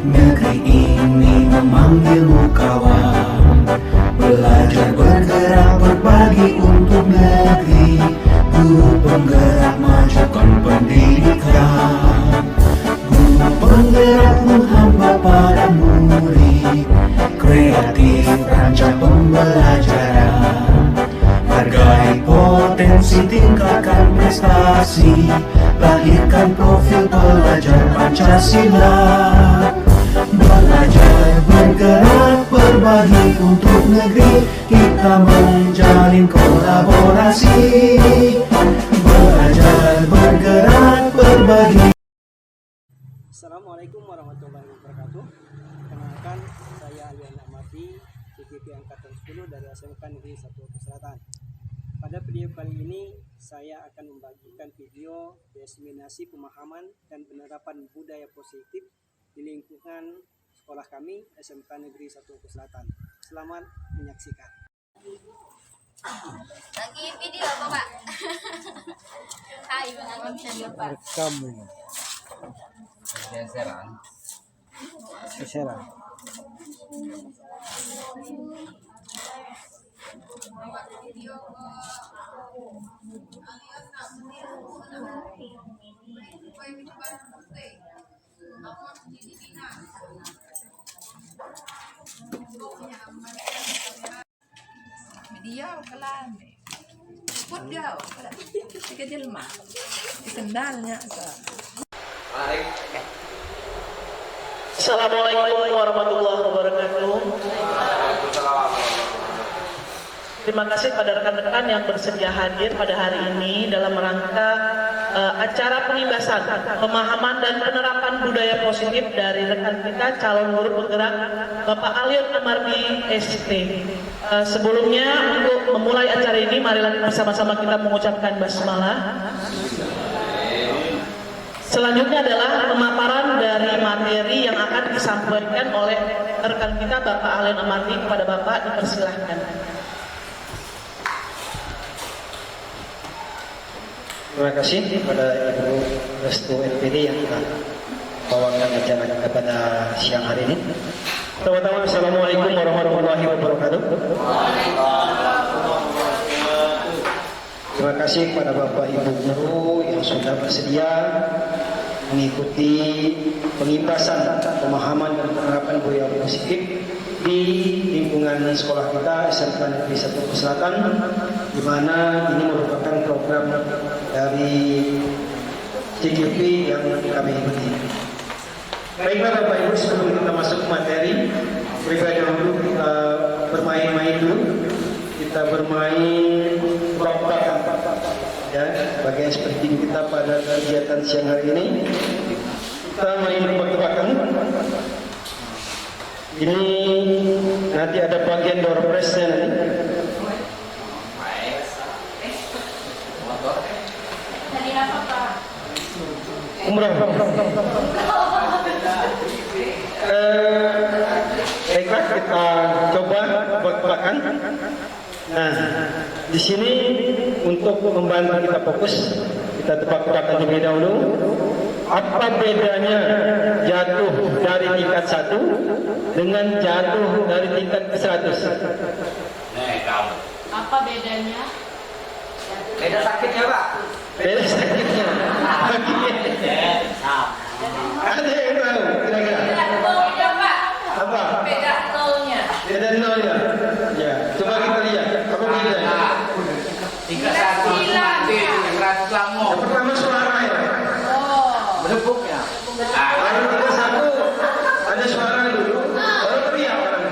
Negeri ini memanggilmu kawan, belajar bergerak berbagi untuk negeri. Guru penggerak majukan pendidikan, guru penggerak menghamba pada murid. Kreatif rancang pembelajaran, hargai potensi, tingkatkan prestasi, lahirkan profil pelajar Pancasila. Belajar bergerak berbagi untuk negeri, kita menjalin kolaborasi. Belajar bergerak berbagi. Assalamualaikum warahmatullahi wabarakatuh. Kenalkan, saya Alian Ahmadi, CGP Angkatan 10 dari SMK Negeri 1 Selatan. Pada video kali ini, saya akan membagikan video diseminasi pemahaman dan penerapan budaya positif di lingkungan sekolah kami, SMK Negeri 1 Selatan. Selamat menyaksikan. Lagi video apa, Pak? Hai, Bang. Rekam. Geseran. Dia kalah spot dia tiga jelma sendalnya. Assalamualaikum warahmatullahi wabarakatuh. Terima kasih pada rekan-rekan yang bersedia hadir pada hari ini dalam rangka acara pengibasan pemahaman dan penerapan budaya positif dari rekan kita calon guru penggerak Bapak Alion Amardi ST. Sebelumnya untuk memulai acara ini, marilah bersama-sama kita mengucapkan basmalah. Selanjutnya adalah pemaparan dari materi yang akan disampaikan oleh rekan kita Bapak Alion Amardi. Kepada Bapak dipersilahkan. Terima kasih kepada Ibu Restu NPD yang telah bawakan acara kita pada siang hari ini. Pertama-tama, Assalamualaikum warahmatullahi wabarakatuh. Terima kasih kepada Bapak Ibu guru yang sudah bersedia mengikuti pengibasan pemahaman dan penerapan budaya positif di lingkungan sekolah kita SMK Negeri 1 Selatan, di mana ini merupakan program dari CGP yang kami ikuti. Baiklah Bapak Ibu, sebelum kita masuk ke materi, lebih dahulu kita bermain-main dulu. Kita bermain tebak-tebakan, ya, bagian seperti kita pada kegiatan siang hari ini. Kita main tebak-tebakan. Ini nanti ada bagian door prize-nya nanti. Dari apa, Pak? Umroh. Baiklah, kita coba tebak-tebakan. Nah, di sini untuk membantu kita fokus, kita tebak-tebakan terlebih dahulu. Apa bedanya jatuh dari tingkat 1 dengan jatuh dari tingkat ke 100? Apa bedanya? Beda sakitnya, Pak. Beda sakitnya. Ada yang tahu kira-kira? Nolnya, Pak. Apa? Beda nolnya. Beda nolnya. Ya, coba kita lihat. Apa bedanya? Tingkat 1 yang ratus lamo. Yang pertama suara ya. Menepuknya. Kalau tingkat 1 ada suara dulu, baru teriak orang.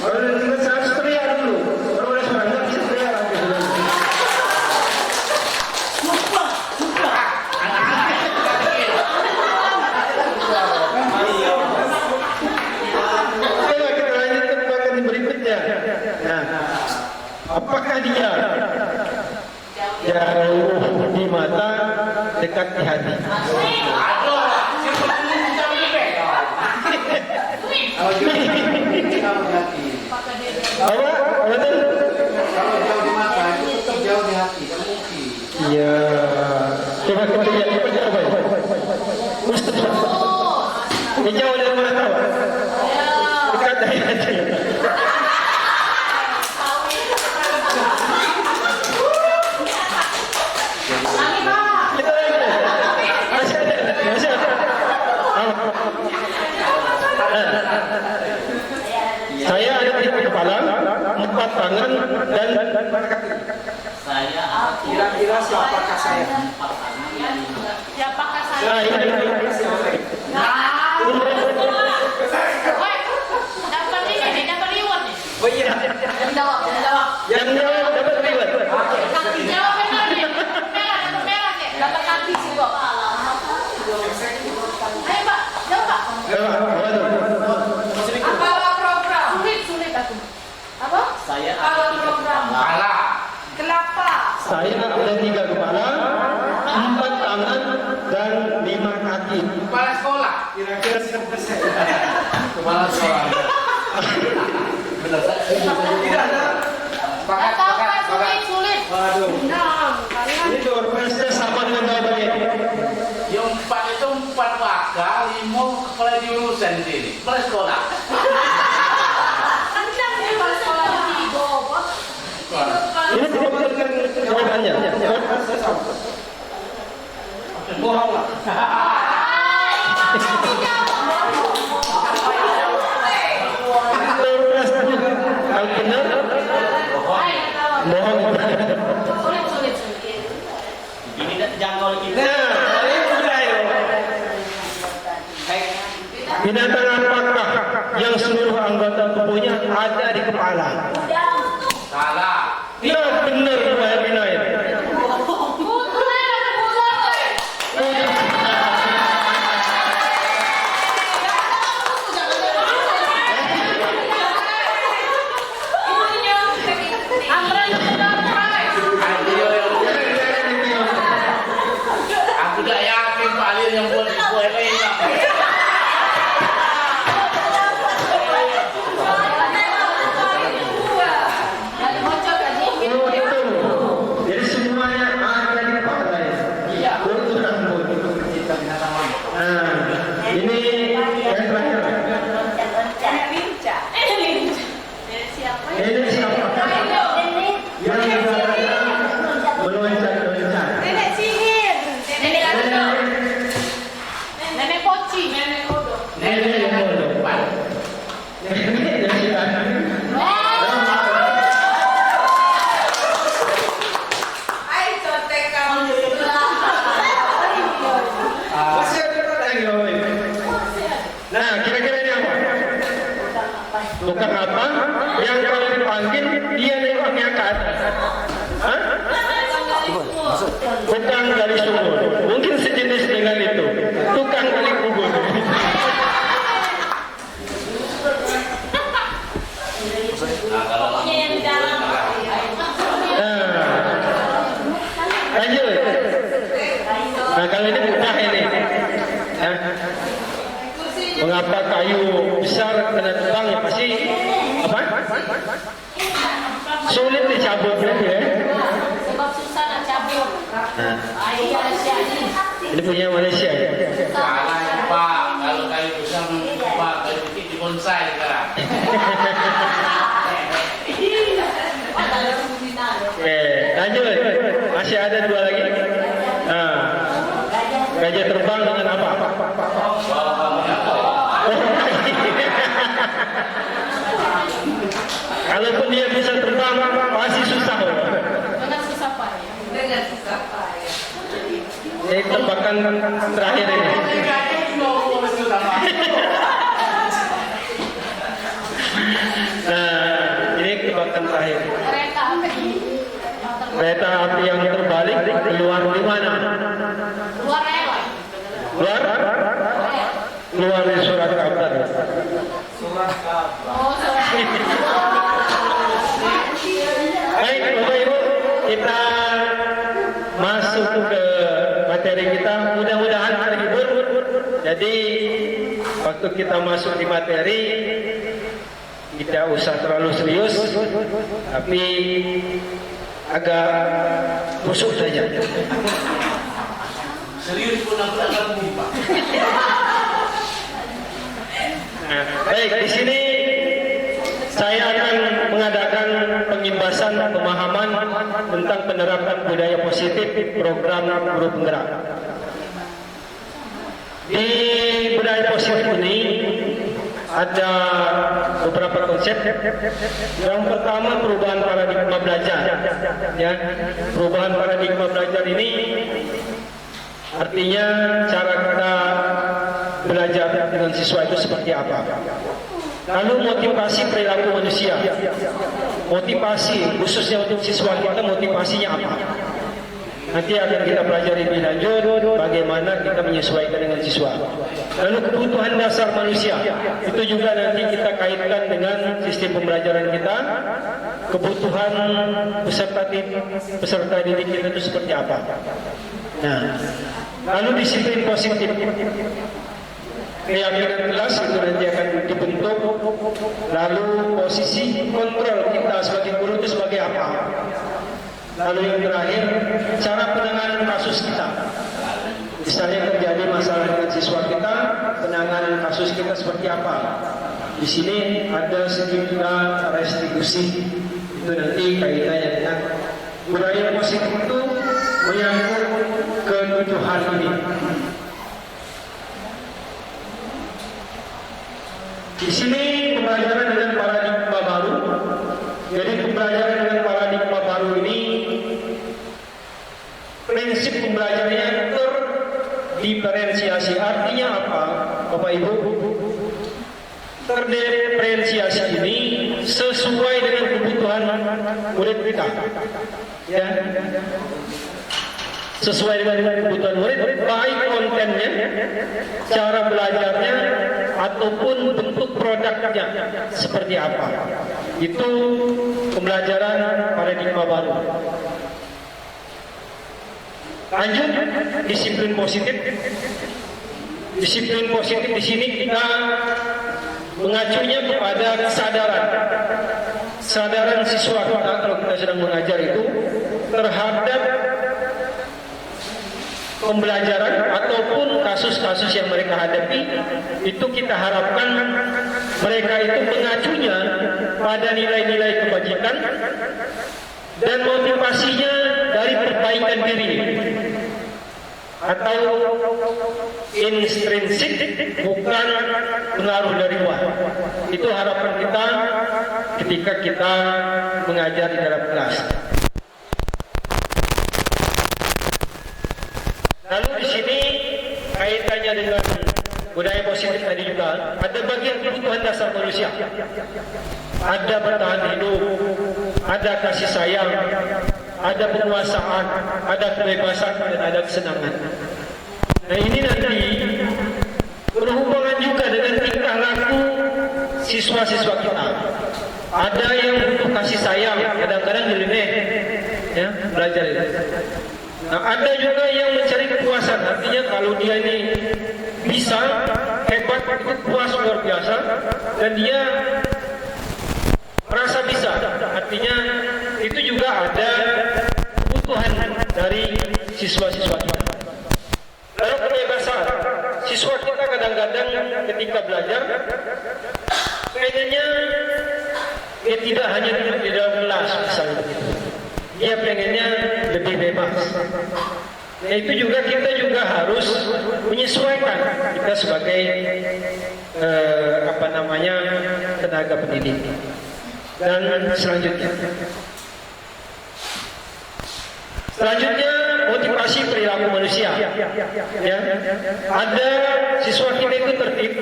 Kalau tingkat 100 teriak dulu, baru ada suara, nggak bisa teriak lagi. Oke, kita lanjut ke tebakan berikutnya. Nah, apakah dia jauh di mata, dekat di hati? Kalau jauh di mata itu tetap jauh di hati, kan mungkin. Iya. Coba kita lihat, coba. Jauh dari mana tahu? Dekat dari aja. Saya ada 3 kepala, 4 tangan dan Kira-kira siapakah saya? Siapakah saya? nah, ini. Dapat ini nih, dapat reward nih. Oh iya. Jawab. Yang jawab dapat reward. Kaki jawab benar nih. Merah nih. Dapat kaki sih kok. Ayo Pak, jawab Pak. Apa program? Sulit aku. Apa? Saya Apa program? Kepala. Kenapa? Saya ada 3 kepala, 4 tangan dan 5 kaki. Kepala sekolah. Kira-kira siapa saya? Kepala sekolah. Benar. Tidak ada. Gak tahu kan sulit. Waduh. Nah, kalian. Ini jawabannya sama dengan jawabannya. yang 4 itu 4 wakal, 5 kepala jurusan sini. Kepala sekolah. Kencang nih kalau sekolah di Bogor. Ini sama dengan jawabannya. Bohong lah. Kalau benar, bohong. Sulit. Ini tidak jangkau kita. Nah, ini sudah ya. Binatang apakah yang seluruh anggota tubuhnya ada di kepala? Salah. Ya benar, Pak Binoy. Aku tidak yakin Pak Alil yang buat ibu ini. Jadi semuanya ada di kepala ya. Iya. Untuk rambut. Nah, ini yang terakhir. Ini siapa? Yang ibaratnya meloncat-loncat. Nenek sihir. Nenek kodok. Nenek poci. Nenek kodok. Nenek yang bodoh. Nenek yang silakan. Masih ada pertanyaan lagi. Nah, kira-kira ini apa? Tukang apa? Yang kalau dipanggil dia nengoknya ke atas. Hah? Tukang gali sumur. Mungkin sejenis dengan itu. Tukang gali kubur. Pokoknya yang di dalam. Nah, lanjut. Nah, kalau ini mudah ini. Ya. Mengapa kayu besar kena tebang ya pasti apa? Sulit dicabut ya. Sebab susah nak cabut. Ayo Malaysia ni. Ini punya Malaysia ya. Salah itu Pak. Kalau kayu besar Pak, kayu kecil di bonsai sekarang. Lanjut. Masih ada 2 lagi. Nah, gajah terbang dengan apa? Kalaupun dia bisa terbang, pasti susah. Dengan susah payah. Ini tebakan terakhir ini. Nah, ini tebakan terakhir. Kereta api. Kereta api yang terbalik keluar di mana? Luar rel. Keluar? Keluar dari surat kabar. Oh, sorry. Baik, Bapak Ibu, kita masuk ke materi kita. Mudah-mudahan terhibur. Jadi, waktu kita masuk di materi, tidak usah terlalu serius, tapi agak busuk saja. Serius pun aku tak mampu Pak. Baik, di sini saya akan mengadakan pengimbasan pemahaman tentang penerapan budaya positif program guru penggerak. Di budaya positif ini ada beberapa konsep. Yang pertama, perubahan paradigma belajar. Ya, perubahan paradigma belajar ini artinya cara kita belajar dengan siswa itu seperti apa. Lalu motivasi perilaku manusia. Motivasi khususnya untuk siswa kita, motivasinya apa? Nanti akan kita pelajari lebih lanjut bagaimana kita menyesuaikan dengan siswa. Lalu kebutuhan dasar manusia, itu juga nanti kita kaitkan dengan sistem pembelajaran kita. Kebutuhan peserta didik kita itu seperti apa. Nah, lalu disiplin positif. Keyakinan kelas itu nanti akan dibentuk. Lalu posisi kontrol kita sebagai guru itu sebagai apa. Lalu yang terakhir, cara penanganan kasus kita. Misalnya terjadi masalah dengan siswa kita, penanganan kasus kita seperti apa. Di sini ada sejumlah restitusi. Itu nanti kaitannya dengan budaya positif itu menyangkut ke-7 hal ini. Di sini pembelajaran dengan paradigma baru. Jadi pembelajaran dengan paradigma baru ini prinsip pembelajarannya terdiferensiasi. Artinya apa, Bapak Ibu? Terdiferensiasi ini sesuai dengan kebutuhan murid kita. Ya. Sesuai dengan kebutuhan murid, baik kontennya, cara belajarnya, ataupun bentuk produknya seperti apa. Itu pembelajaran paradigma baru. Lanjut, disiplin positif. Disiplin positif di sini kita mengacunya kepada kesadaran. Kesadaran siswa kita kalau kita sedang mengajar itu terhadap pembelajaran ataupun kasus-kasus yang mereka hadapi, itu kita harapkan mereka itu mengacunya pada nilai-nilai kebajikan dan motivasinya dari perbaikan diri atau intrinsik, bukan pengaruh dari luar. Itu harapan kita ketika kita mengajar di dalam kelas. Lalu di sini kaitannya dengan budaya positif tadi juga ada bagian kebutuhan dasar manusia. Ada bertahan hidup, ada kasih sayang, ada penguasaan, ada kebebasan, dan ada kesenangan. Nah ini nanti berhubungan juga dengan tingkah laku siswa-siswa kita. Ada yang butuh kasih sayang, kadang-kadang nyeleneh, ya belajar itu. Nah, ada juga yang mencari kepuasan, artinya kalau dia ini bisa, hebat, itu puas luar biasa, dan dia merasa bisa, artinya itu juga ada kebutuhan dari siswa-siswa kita. Lalu kebebasan, siswa kita kadang-kadang ketika belajar, pengennya dia tidak hanya duduk di dalam kelas, misalnya begitu. Dia pengennya lebih bebas. Nah itu juga kita juga harus menyesuaikan kita sebagai tenaga pendidik. Dan selanjutnya motivasi perilaku manusia. Ya, ada siswa kita itu tertib,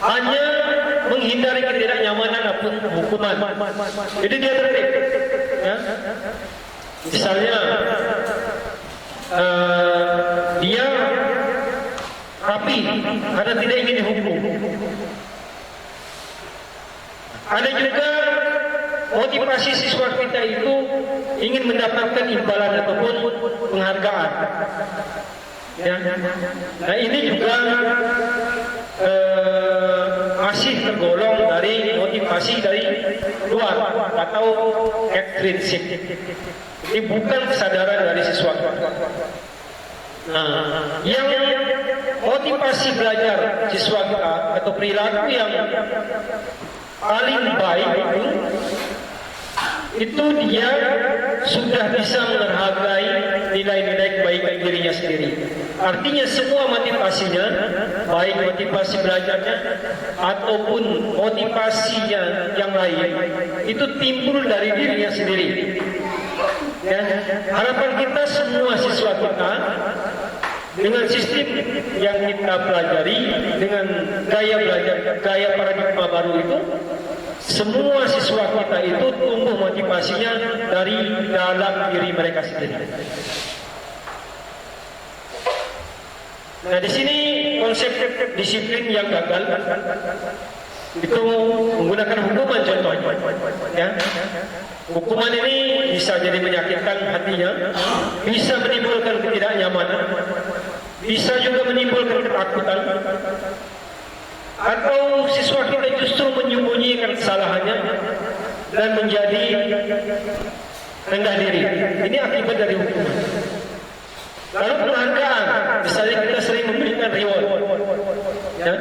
hanya menghindari ketidaknyamanan ataupun hukuman. Jadi dia tertib. Ya. Misalnya dia rapi karena tidak ingin dihukum. Ada juga motivasi siswa kita itu ingin mendapatkan imbalan ataupun penghargaan. Ya. Nah ini juga masih tergolong dari motivasi dari luar atau ekstrinsik. Ini bukan kesadaran dari siswa. Nah, yang motivasi belajar siswa kita atau perilaku yang paling baik itu dia sudah bisa menghargai nilai-nilai kebaikan dirinya sendiri. Artinya semua motivasinya, baik motivasi belajarnya ataupun motivasinya yang lain, itu timbul dari dirinya sendiri. Ya, harapan kita semua siswa kita dengan sistem yang kita pelajari, dengan gaya belajar, gaya paradigma baru itu, semua siswa kita itu tumbuh motivasinya dari dalam diri mereka sendiri. Nah, di sini konsep disiplin yang gagal itu menggunakan hukuman contohnya. Ya. Hukuman ini bisa jadi menyakitkan hatinya, bisa menimbulkan ketidaknyamanan, bisa juga menimbulkan ketakutan, atau siswa kita justru menyembunyikan kesalahannya dan menjadi rendah diri. Ini akibat dari hukuman. Lalu penghargaan, misalnya kita sering memberikan reward, ya?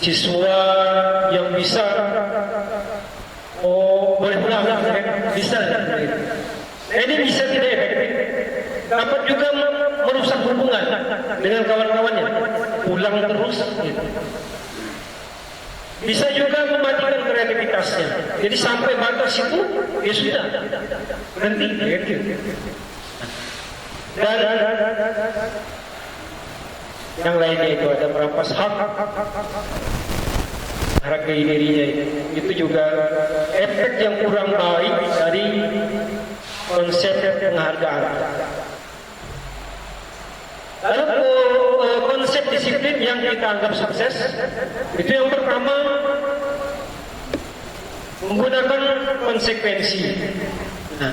Siswa yang bisa, boleh pulang, ya? Bisa. Ini bisa tidak efektif. Dapat juga merusak hubungan dengan kawan-kawannya, pulang terus. Gitu. Bisa juga mematikan kreativitasnya. Jadi sampai batas itu, ya sudah, berhenti. Gitu. Dan yang lainnya itu ada merampas hak hargai dirinya itu juga efek yang kurang baik dari konsep penghargaan. Lalu konsep disiplin yang kita anggap sukses itu yang pertama menggunakan konsekuensi. Nah,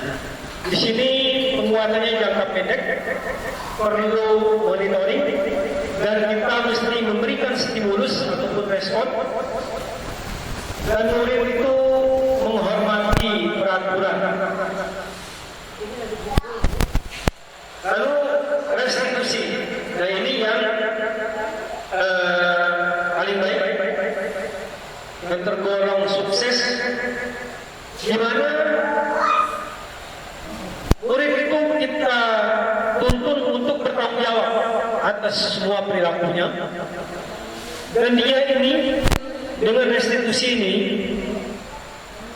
di sini penguatannya jangka pendek, perlu monitoring, dan kita mesti memberikan stimulus ataupun respon, dan murid itu menghormati peraturan. Lalu restitusi, nah ini yang paling baik, yang tergolong sukses, di mana murid itu kita tuntun untuk bertanggung jawab atas semua perilakunya, dan dia ini dengan restitusi ini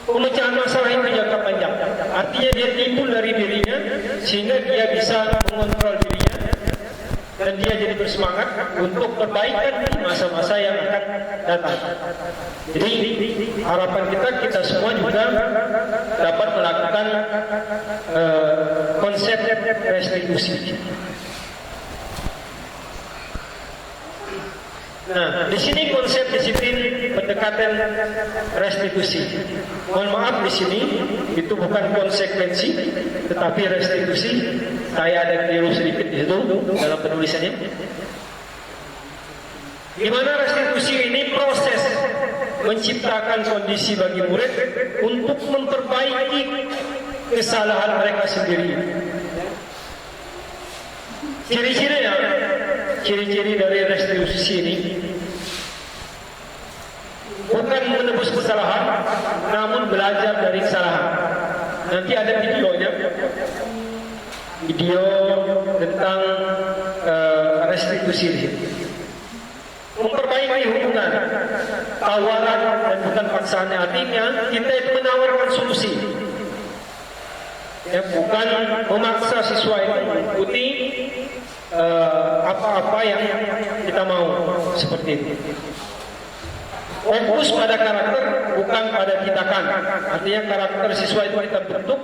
pemecahan masalah itu jangka panjang. Artinya dia timbul dari dirinya sehingga dia bisa mengontrol dirinya dan dia jadi bersemangat untuk perbaikan di masa-masa yang akan datang. Jadi harapan kita semua juga dapat melakukan konsep restitusi. Nah, di sini konsep disiplin pendekatan restitusi. Mohon maaf di sini itu bukan konsekuensi, tetapi restitusi. Saya ada keliru sedikit di situ dalam penulisannya. Di mana restitusi ini proses menciptakan kondisi bagi murid untuk memperbaiki kesalahan mereka sendiri. Ciri-ciri dari restitusi ini bukan menebus kesalahan, namun belajar dari kesalahan. Nanti ada video tentang restitusi ini. Memperbaiki hubungan, tawaran dan bukan paksaan. Artinya kita itu menawarkan solusi. Ya, bukan memaksa siswa itu mengikuti apa-apa yang kita mau, seperti itu. Fokus pada karakter, bukan pada tindakan. Artinya karakter siswa itu kita bentuk,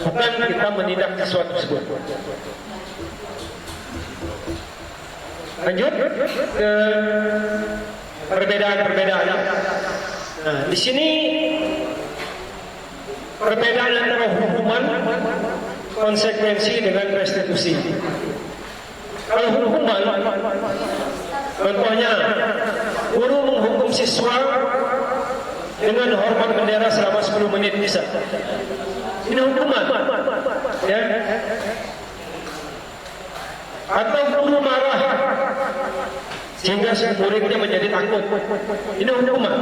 bukan kita menindak siswa tersebut. Lanjut ke perbedaan-perbedaan. Nah, di sini perbedaan antara hukuman, konsekuensi dengan restitusi. Kalau hukuman, contohnya guru menghukum siswa dengan hormat bendera selama 10 menit bisa. Ini hukuman, ya. Atau guru marah sehingga muridnya menjadi takut. Ini hukuman.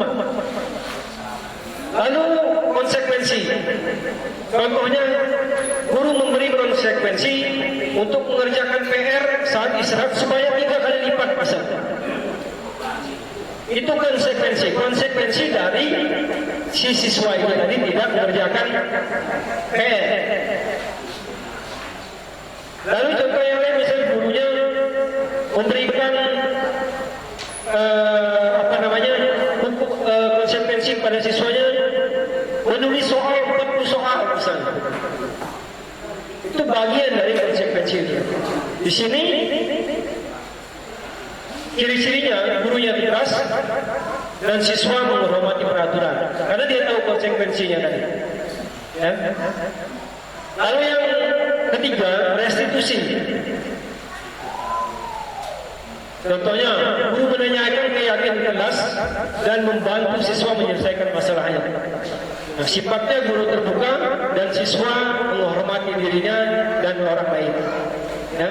Lalu konsekuensi, contohnya guru memberi konsekuensi untuk mengerjakan PR saat istirahat supaya 3 kali lipat masa. Itu konsekuensi dari si siswa ini tadi tidak mengerjakan PR. Lalu contoh yang lain, misalnya gurunya memberikan konsekuensi pada siswanya menulis soal 40 soal misalnya. Itu bagian dari konsekuensi itu. Di sini ciri-cirinya gurunya tegas dan siswa menghormati peraturan karena dia tahu konsekuensinya tadi. Ya. Lalu yang ketiga, restitusi. Contohnya, guru menanyakan keyakinan kelas dan membantu siswa menyelesaikan masalahnya. Nah, sifatnya guru terbuka dan siswa menghormati dirinya dan orang lain. Ya.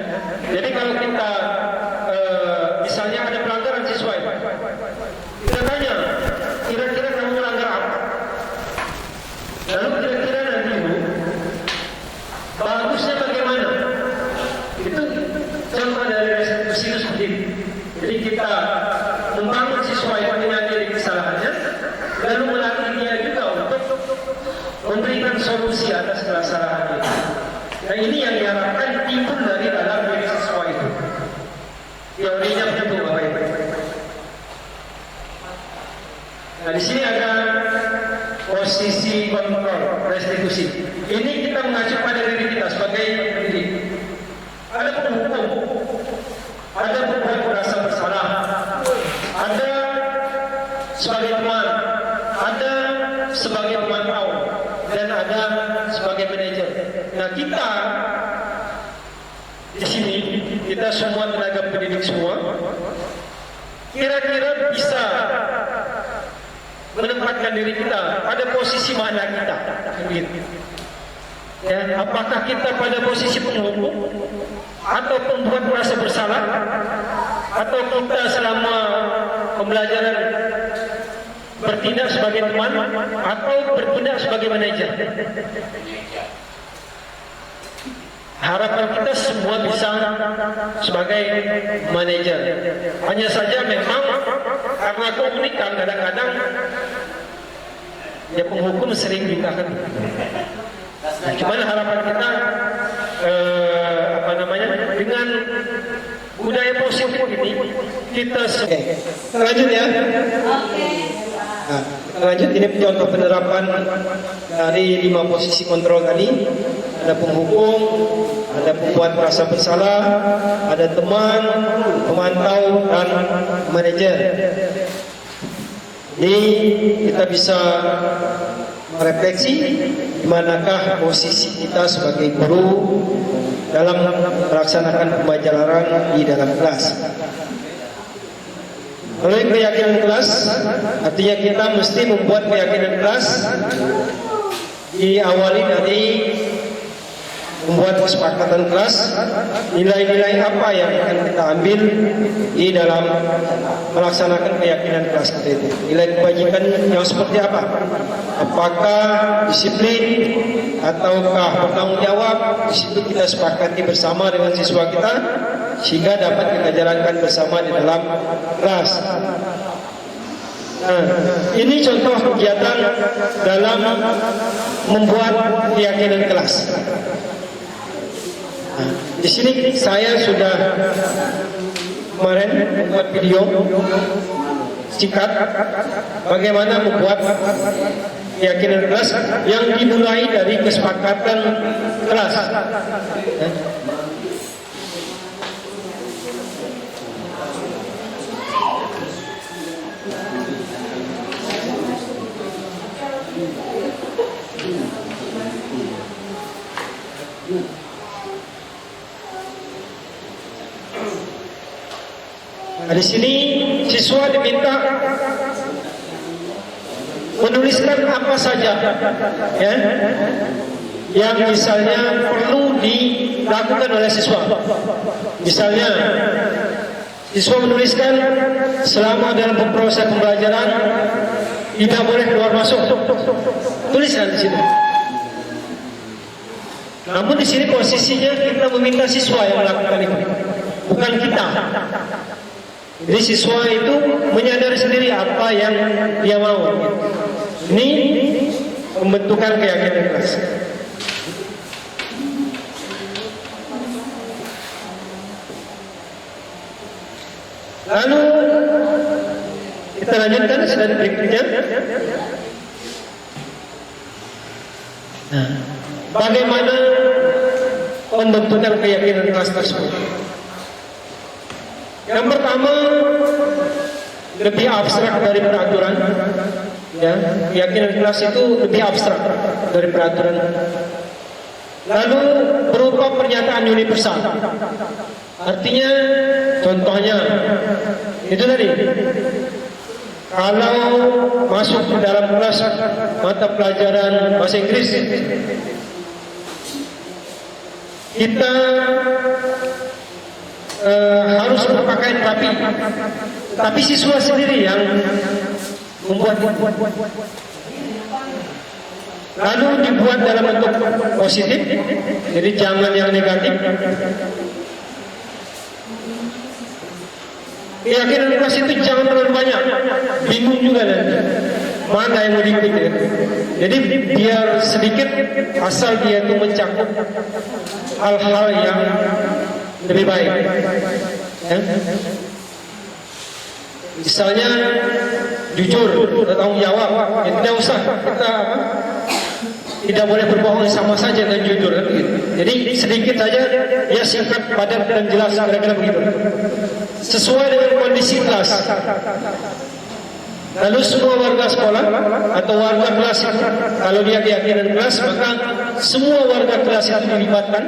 Jadi kalau kita misalnya ada pelanggaran siswa, kita tanya, kira-kira kamu melanggar apa? Lalu kira-kira nanti bagusnya bagaimana? Itu contoh dari restitusi itu sendiri. Jadi kita membangun siswa yang menyadari kesalahannya, lalu melatih dia juga untuk memberikan solusi atas kesalahan itu. Nah, ini yang diharapkan timbul dari dalam diri siswa itu. Teorinya begitu, Bapak Ibu. Nah, di sini ada posisi kontrol restitusi. Ini kita mengacu pada diri kita sebagai pendidik. Ada penghukum, ada pembuat merasa bersalah, ada sebagai teman, ada sebagai pemantau, dan ada sebagai manajer. Nah, kita di sini, kita semua tenaga pendidik semua, kira-kira bisa menempatkan diri kita pada posisi mana kita. Ya, apakah kita pada posisi penghukum atau pembuat merasa bersalah, atau kita selama pembelajaran bertindak sebagai teman atau bertindak sebagai manajer. Harapan kita semua bisa sebagai manajer. Hanya saja memang karena keunikan kadang-kadang ya penghukum sering ditahan. Cuman harapan kita dengan budaya positif ini kita lanjut ya. Nah, lanjut, ini contoh penerapan dari 5 posisi kontrol tadi. Ada penghukum, ada pembuat merasa bersalah, ada teman, pemantau, dan manajer. Ini kita bisa merefleksi di manakah posisi kita sebagai guru dalam melaksanakan pembelajaran di dalam kelas. Oleh keyakinan kelas, artinya kita mesti membuat keyakinan kelas diawali dari membuat kesepakatan kelas, nilai-nilai apa yang akan kita ambil di dalam melaksanakan keyakinan kelas kita itu. Nilai kebajikan yang seperti apa? Apakah disiplin ataukah bertanggung jawab? Di situ kita sepakati bersama dengan siswa kita sehingga dapat kita jalankan bersama di dalam kelas. Nah, ini contoh kegiatan dalam membuat keyakinan kelas. Nah, di sini saya sudah kemarin membuat video singkat bagaimana membuat keyakinan kelas yang dimulai dari kesepakatan kelas. Nah, di sini siswa diminta menuliskan apa saja ya, yang misalnya perlu dilakukan oleh siswa. Misalnya Siswa menuliskan selama dalam proses pembelajaran tidak boleh keluar masuk. Tuliskan di sini. Namun di sini posisinya kita meminta siswa yang melakukan itu, bukan kita. Jadi siswa itu menyadari sendiri apa yang dia mau. Ini pembentukan keyakinan kelas. Lalu kita lanjutkan slide berikutnya. Nah, bagaimana pembentukan keyakinan kelas tersebut? Yang pertama, lebih abstrak dari peraturan. Ya, keyakinan kelas itu lebih abstrak dari peraturan. Lalu berupa pernyataan universal. Artinya, contohnya itu tadi. Kalau masuk ke dalam kelas mata pelajaran bahasa Inggris, kita harus berpakaian rapi, tapi siswa sendiri yang membuat. Lalu dibuat dalam bentuk positif, jadi jangan yang negatif. Keyakinan kelas itu jangan terlalu banyak, bingung juga nanti mana yang mau diikut ya. Jadi biar sedikit, asal dia itu mencakup hal-hal yang lebih baik ya. Misalnya jujur, bertanggung jawab, ya, tidak usah kita tidak boleh berbohong, sama saja dan jujur kan, gitu. Jadi sedikit saja, ya singkat, padat dan jelas, kira-kira begitu. Sesuai dengan kondisi kelas. Lalu semua warga sekolah atau warga kelas itu, kalau dia keyakinan kelas, maka semua warga kelas itu dilibatkan.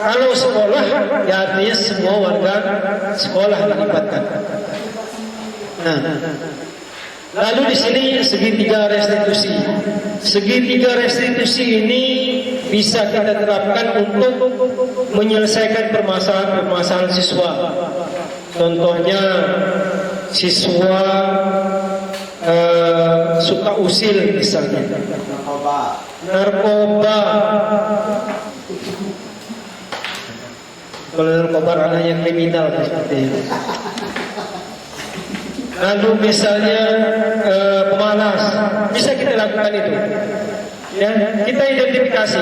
Kalau sekolah, ya artinya semua warga sekolah dilibatkan. Nah, lalu di sini segitiga restitusi. Segitiga restitusi ini bisa kita terapkan untuk menyelesaikan permasalahan siswa. Contohnya siswa suka usil misalnya, narkoba. Kalau narkoba ranahnya kriminal seperti itu. Lalu misalnya pemalas, bisa kita lakukan itu. Ya, kita identifikasi.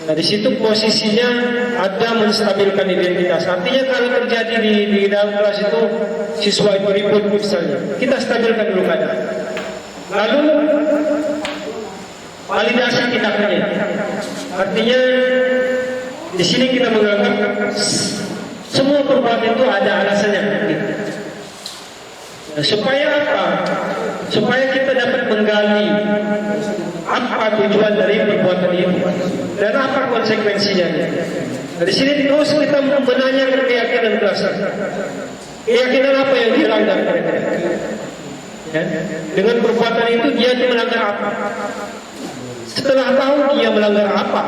Nah, di situ posisinya ada menstabilkan identitas. Artinya kalau terjadi di dalam kelas itu siswa itu ribut misalnya, kita stabilkan dulu keadaan. Lalu validasi tindakannya. Artinya di sini kita menganggap semua perbuatan itu ada alasannya. Nah, supaya apa? Supaya kita dapat menggali apa tujuan dari perbuatan itu dan apa konsekuensinya. Nah, di sini terus kita menanyakan keyakinan kelas. Keyakinan apa yang dilanggar kira-kira? Ya? Dengan perbuatan itu dia melanggar apa? Setelah tahu dia melanggar apa,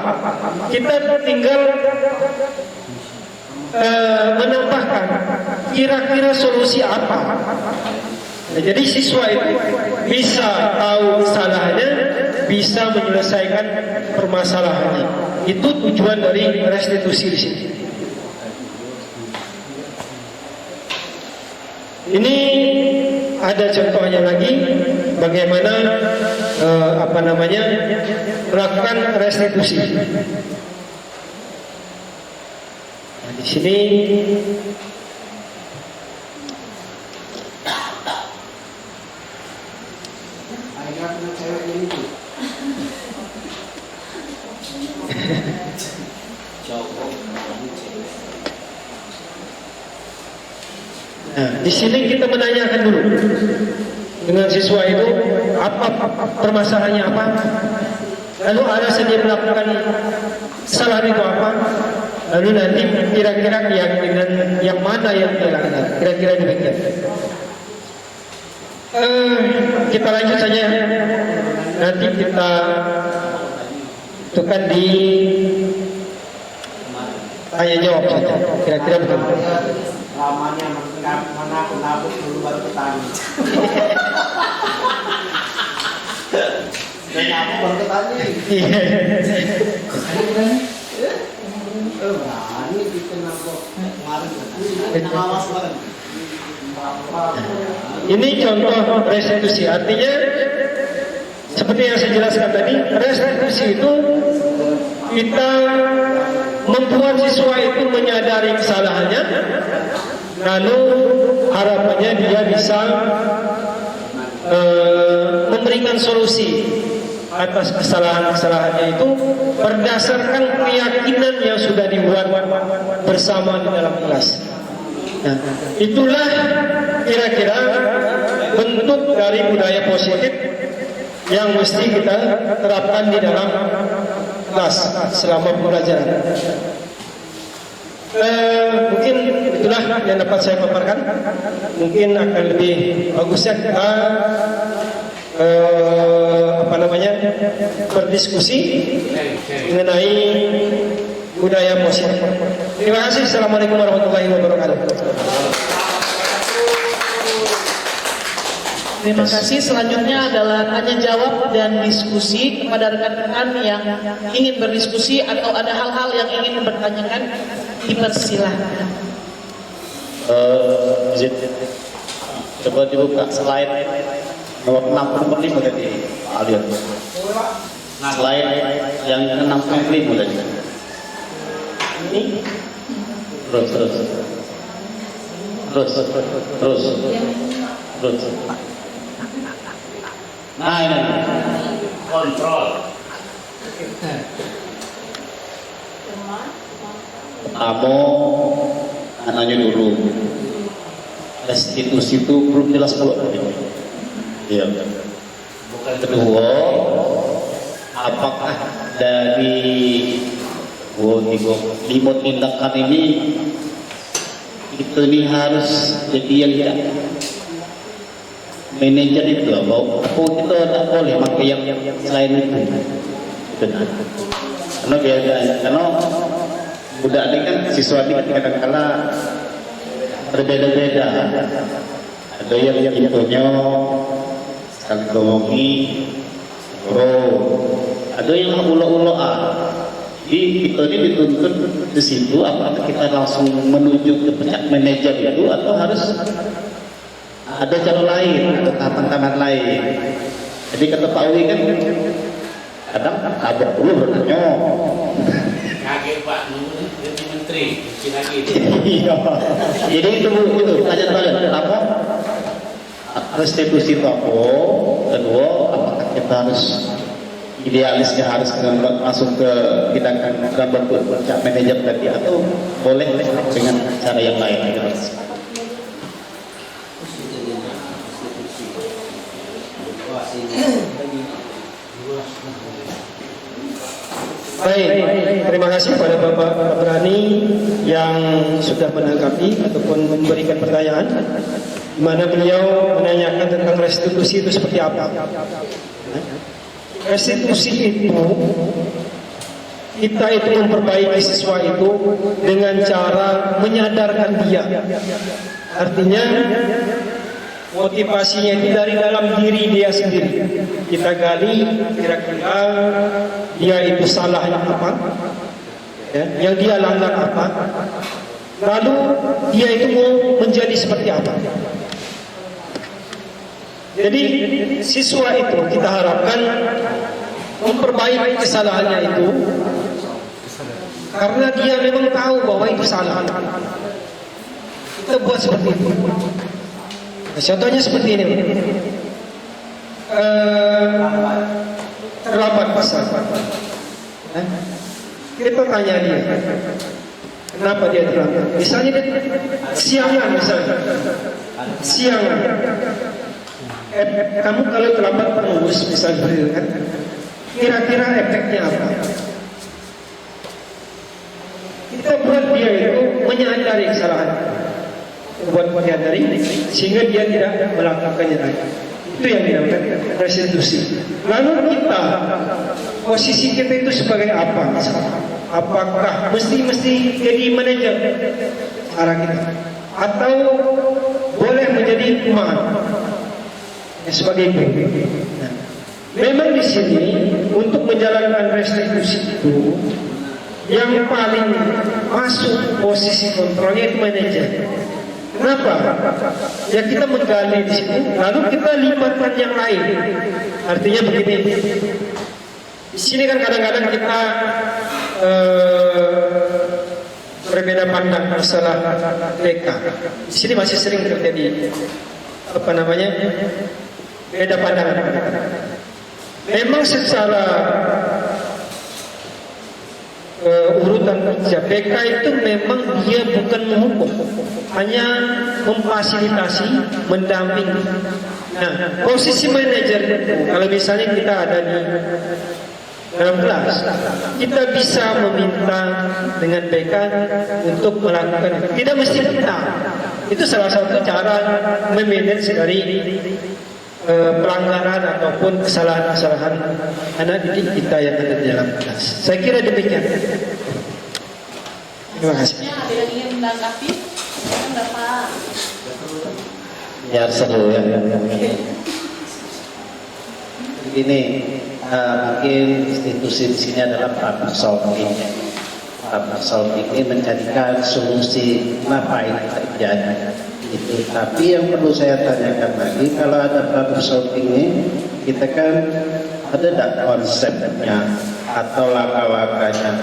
kita tinggal menambahkan kira-kira solusi apa. Nah, jadi siswa itu bisa tahu salahnya, bisa menyelesaikan permasalahannya. Itu tujuan dari restitusi di sini. Ini ada contohnya lagi bagaimana melakukan restitusi. Nah, di sini nah, di sini kita menanyakan dulu dengan siswa itu apa permasalahannya apa, lalu alasan dia melakukan kesalahan itu apa, lalu nanti kira-kira keyakinan yang mana yang dilanggar, kira-kira demikian. Kita lanjut saja. Nanti kita tentukan di Tanya jawab saja. Kira-kira betul. Lamanya mana aku nabuk dulu baru ketani. Dan aku baru ketani. Iya. Berani bikin nabuk kemarin. Awas banget. Ini contoh restitusi, artinya seperti yang saya jelaskan tadi, restitusi itu kita membuat siswa itu menyadari kesalahannya, lalu harapannya dia bisa memberikan solusi atas kesalahan-kesalahannya itu berdasarkan keyakinan yang sudah dibuat bersama di dalam kelas. Nah, itulah kira-kira bentuk dari budaya positif yang mesti kita terapkan di dalam kelas selama pembelajaran. Mungkin itulah yang dapat saya paparkan. Mungkin akan lebih bagusnya kita berdiskusi mengenai budaya positif. Terima kasih. Assalamualaikum warahmatullahi wabarakatuh. Terima kasih. Selanjutnya adalah tanya jawab dan diskusi kepada rekan-rekan yang ingin berdiskusi atau ada hal-hal yang ingin bertanyakan, dipersilahkan. Coba dibuka slide nomor 65 tadi, Alion. Slide yang 65 tadi. Ini terus. Nah ini Kontrol. kamu anaknya dulu restitusi itu belum jelas kalau iya. Bukan Kedua, apakah dari 5 tindakan ini itu harus jadi yang tidak manajer itu bahwa kita tidak boleh pakai yang selain itu. Benar. Karena budak ini kan siswa ini kadang-kadang berbeda-beda. Ada yang infonya sekali ngomongi, ada yang ulo-uloan. Jadi kita ini dituntut di situ, apakah kita langsung menuju ke pihak manajer itu atau harus ada cara lain, ada tahapan-tahapan lain. Jadi kata Pak Wi kan kadang kabur dulu bertanya. kaget Pak Nur jadi menteri, lagi. Iya. Jadi itu aja balik apa? Restitusi itu apa? Kedua, apakah kita harus idealisnya harus masuk ke tindakan dalam bentuk manajer tadi atau boleh dengan cara yang lain? Baik, terima kasih kepada Bapak Berani yang sudah menanggapi ataupun memberikan pertanyaan, di mana beliau menanyakan tentang restitusi itu seperti apa. Restitusi itu kita itu memperbaiki siswa itu dengan cara menyadarkan dia. Artinya motivasinya itu dari dalam diri dia sendiri. Kita gali kira-kira dia itu salahnya apa, ya, yang dia langgar apa, lalu dia itu mau menjadi seperti apa. Jadi siswa itu kita harapkan memperbaiki kesalahannya itu karena dia memang tahu bahwa itu salah. Kita buat seperti itu. Contohnya seperti ini, terlambat pasar. Kita tanya dia, kenapa dia terlambat? Misalnya dia siangan, siangan. Kamu kalau terlambat mengurus misalnya, kan? Kira-kira efeknya apa? Kita buat dia itu menyadari kesalahan. Buat menyadari sehingga dia tidak melakukannya lagi. Itu yang dinamakan restitusi. Lalu kita posisi kita itu sebagai apa? apakah mesti jadi manajer cara kita, atau boleh menjadi imam sebagai guru. Nah, memang di sini untuk menjalankan restitusi itu yang paling masuk posisi kontrolnya itu manajer. Kenapa? Ya kita menggali di sini, lalu kita libatkan yang lain. Artinya begini, di sini kan kadang-kadang kita berbeda pandang masalah BK. Di sini masih sering terjadi beda pandangan. Memang secara urutan kerja BK itu memang dia bukan menghukum, hanya memfasilitasi, mendampingi. Nah, posisi manajer itu, kalau misalnya kita ada di dalam kelas, kita bisa meminta dengan BK untuk melakukan, tidak mesti kita. Itu salah satu cara memanage dari pelanggaran ataupun kesalahan-kesalahan anak didik kita yang ada di dalam kelas. Saya kira demikian. Terima kasih. Ada yang ingin menanggapi? Enggak, Pak. Biar seru ya. Ini mungkin institusi di sini adalah problem solving. Problem solving ini mencarikan solusi kenapa ini terjadi. Itu. Tapi yang perlu saya tanyakan lagi, kalau ada problem solving ini, kita kan ada tak konsepnya atau langkah-langkahnya,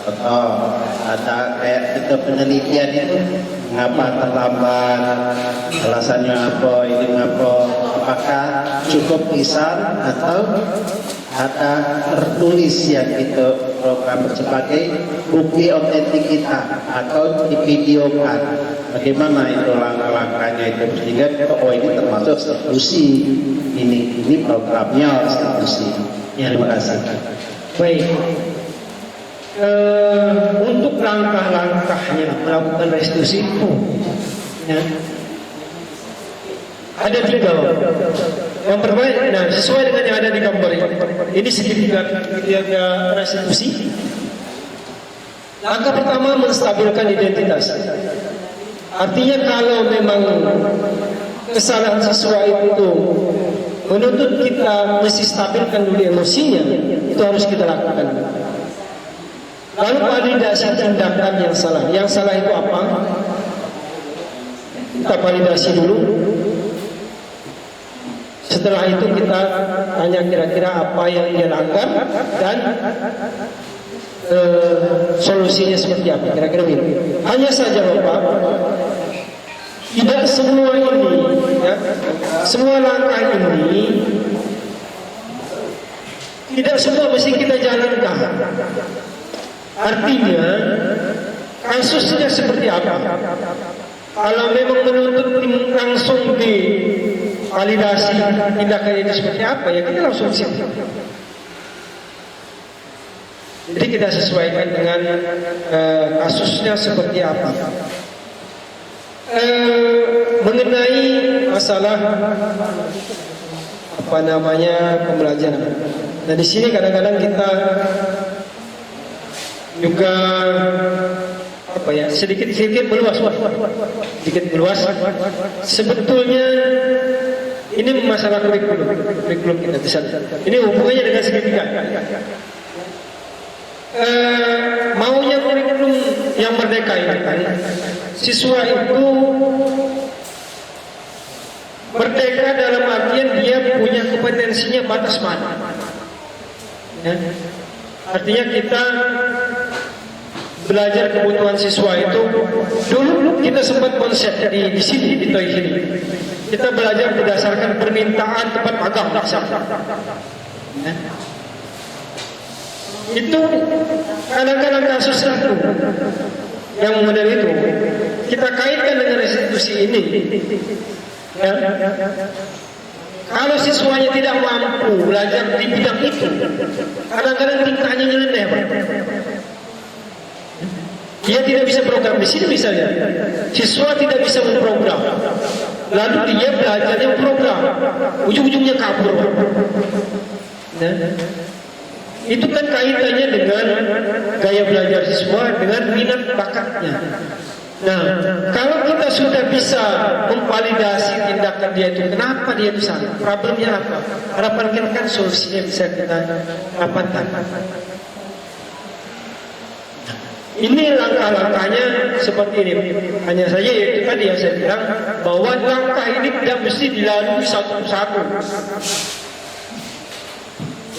atau ada kayak kita penelitian itu mengapa terlambat, alasannya apa, ini apa, apakah cukup lisan atau ada tertulis yang kita program sebagai bukti otentik kita atau divideokan, bagaimana itu langkah-langkahnya itu, sehingga oh ini termasuk institusi, ini programnya institusi. Terima kasih. Baik. Untuk langkah-langkahnya melakukan restitusi itu ya, ada 3. Yang pertama, nah, sesuai dengan yang ada di gambar ini segitiga restitusi. Langkah pertama, menstabilkan identitas. Artinya kalau memang kesalahan siswa itu menuntut kita mesti stabilkan dulu emosinya, itu harus kita lakukan. Lalu validasi tindakan yang salah. Yang salah itu apa? Kita validasi dulu. Setelah itu kita tanya kira-kira apa yang dia langgar dan solusinya seperti apa. Kira-kira begitu. Hanya saja Bapak, tidak semua ini, ya, semua langkah ini tidak semua mesti kita jalankan. Artinya kasusnya seperti apa? Kalau memang menuntut langsung di validasi tindakan itu seperti apa, ya kita langsung siap. Jadi kita sesuaikan dengan kasusnya seperti apa. Mengenai masalah pembelajaran. Nah di sini kadang-kadang kita juga sedikit meluas. Sebetulnya ini masalah kurikulum kita di sana. Ini hubungannya dengan segitiga. Maunya kurikulum yang merdeka ini kan, siswa itu merdeka dalam artian dia punya kompetensinya batas mana. Ya. Artinya kita belajar kebutuhan siswa itu dulu kita sempat konsep di sini di TOI ini. Kita belajar berdasarkan permintaan tempat magang dasar. Ya. Itu kadang-kadang kasus itu yang model itu kita kaitkan dengan restitusi ini. Ya. Kalau siswanya tidak mampu belajar di bidang itu, kadang-kadang tingkahnya nyeleneh. Dia tidak bisa program di sini misalnya. Siswa tidak bisa memprogram. Lalu dia belajarnya program. Ujung-ujungnya kabur. Nah, itu kan kaitannya dengan gaya belajar siswa, dengan minat bakatnya. Nah, kalau kita sudah bisa memvalidasi tindakan dia itu, kenapa dia bisa, problemnya apa, harapan kita kan solusinya bisa kita dapatkan. Ini langkah-langkahnya seperti ini. Hanya saja itu tadi yang saya bilang, bahwa langkah ini tidak mesti dilalui satu persatu.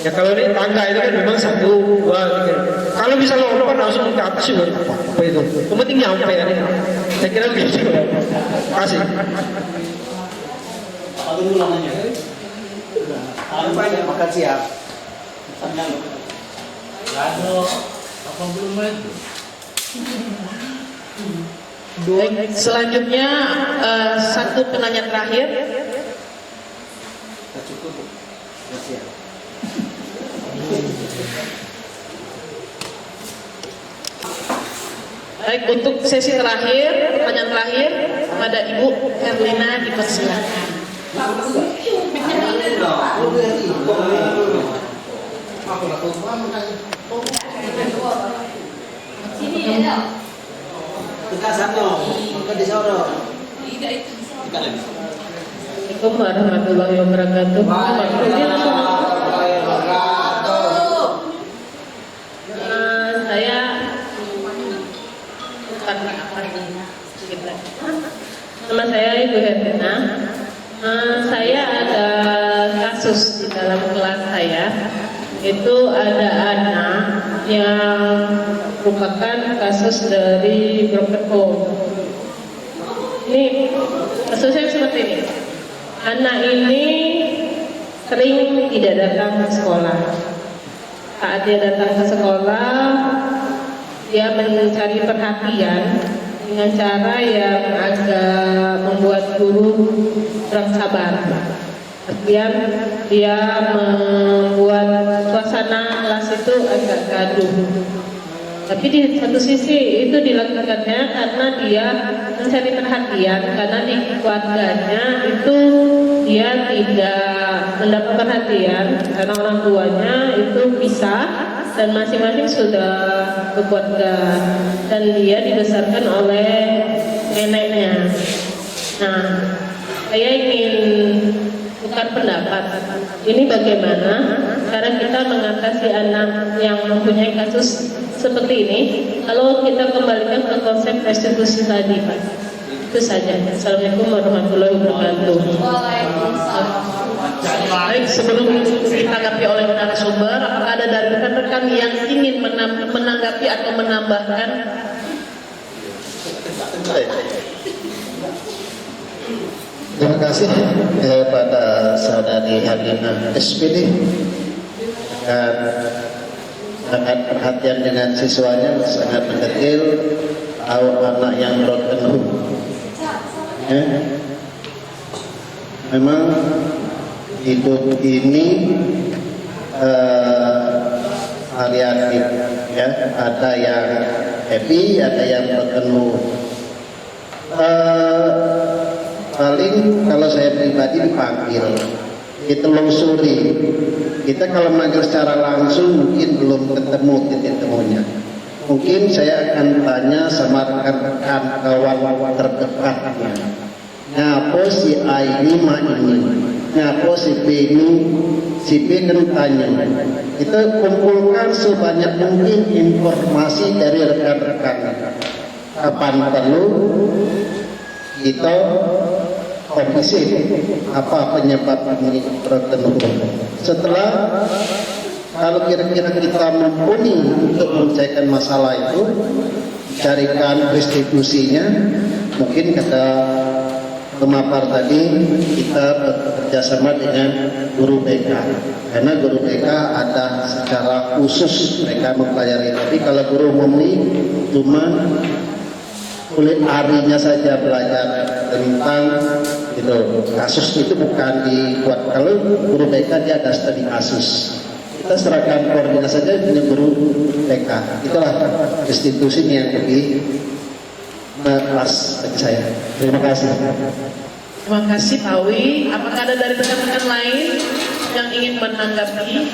Ya kalau ini tangga itu kan memang 1, 2 gitu. Kalau bisa lompat langsung ke atas juga apa itu. Yang penting nyampe ya. Saya kira begitu. Kasih. Apa dulu namanya? Banyak makan siap. Lalu 80 menit. Baik, selanjutnya satu penanya terakhir. Cukup. Siap. Baik, untuk sesi terakhir, pertanyaan terakhir kepada Ibu Herlina, dipersilakan. Dekat sana, bukan di sana. Assalamualaikum warahmatullahi wabarakatuh. Saya nama saya Ibu Herlina. Saya ada kasus di dalam kelas saya. Itu ada anak yang merupakan kasus dari broken home. Ini kasusnya seperti ini. Anak ini sering tidak datang ke sekolah. Saat dia datang ke sekolah, dia mencari perhatian dengan cara yang agak membuat guru kurang sabar. Kemudian dia membuat suasana kelas itu agak gaduh. Tapi di satu sisi itu dilakukannya karena dia mencari perhatian, karena di keluarganya itu dia tidak mendapat perhatian karena orang tuanya itu pisah dan masing-masing sudah berkeluarga dan dia dibesarkan oleh neneknya. Nah, saya ingin tukar pendapat. Ini bagaimana cara kita mengatasi anak yang mempunyai kasus seperti ini? Kalau kita kembalikan ke konsep restitusi tadi, Pak. Itu saja. Assalamualaikum warahmatullahi wabarakatuh. Baik, sebelum ditanggapi oleh narasumber, apakah ada dari rekan-rekan yang ingin menanggapi atau menambahkan? Terima kasih kepada saudari Herlina SPD dan sangat perhatian dengan siswanya, sangat mendetail tahu anak yang broken home. Memang hidup ini variatif, ya. Ada yang happy, ada yang broken home. Paling kalau saya pribadi dipanggil, kita telusuri. Kita kalau manggil secara langsung mungkin belum ketemu titik temunya. Mungkin saya akan tanya sama rekan-rekan kawan terdekatnya. Ngapo si A ini mak ini, ngapo si B ini, si B kan tanya. Kita kumpulkan sebanyak mungkin informasi dari rekan-rekan. Kapan perlu kita komisi apa penyebab ini broken home. Setelah kalau kira-kira kita mumpuni untuk menyelesaikan masalah itu, carikan restitusinya. Mungkin kata pemapar tadi kita bekerjasama dengan guru BK, karena guru BK ada secara khusus mereka mempelajari. Tapi kalau guru murni cuma kulit harinya saja belajar tentang itu kasus itu bukan dibuat. Kalau guru BK dia ada studi kasus, kita serahkan koordinasi saja punya guru BK. Itulah institusinya yang lebih kelas bagi saya. Terima kasih. Terima kasih Pak Wi. Apakah ada dari rekan-rekan lain yang ingin menanggapi?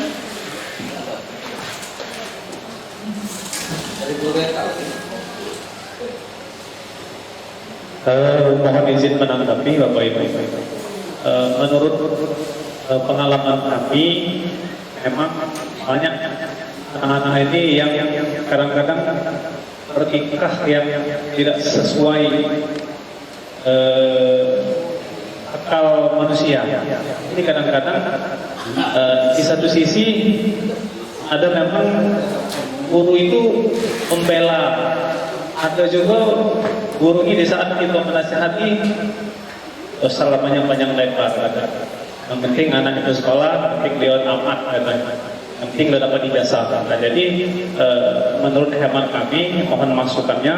Mohon izin menanggapi Bapak Ibu. Menurut pengalaman kami, memang banyak anak-anak ini yang kadang-kadang bertingkah yang tidak sesuai akal manusia. Ini kadang-kadang di satu sisi ada memang guru itu membela, ada juga guru ini saat itu menasihati selamanya panjang lebar. Yang penting anak itu sekolah, penting dia amat, katanya. Yang penting dia dapat ijazah. Nah, jadi menurut hemat kami, mohon masukannya,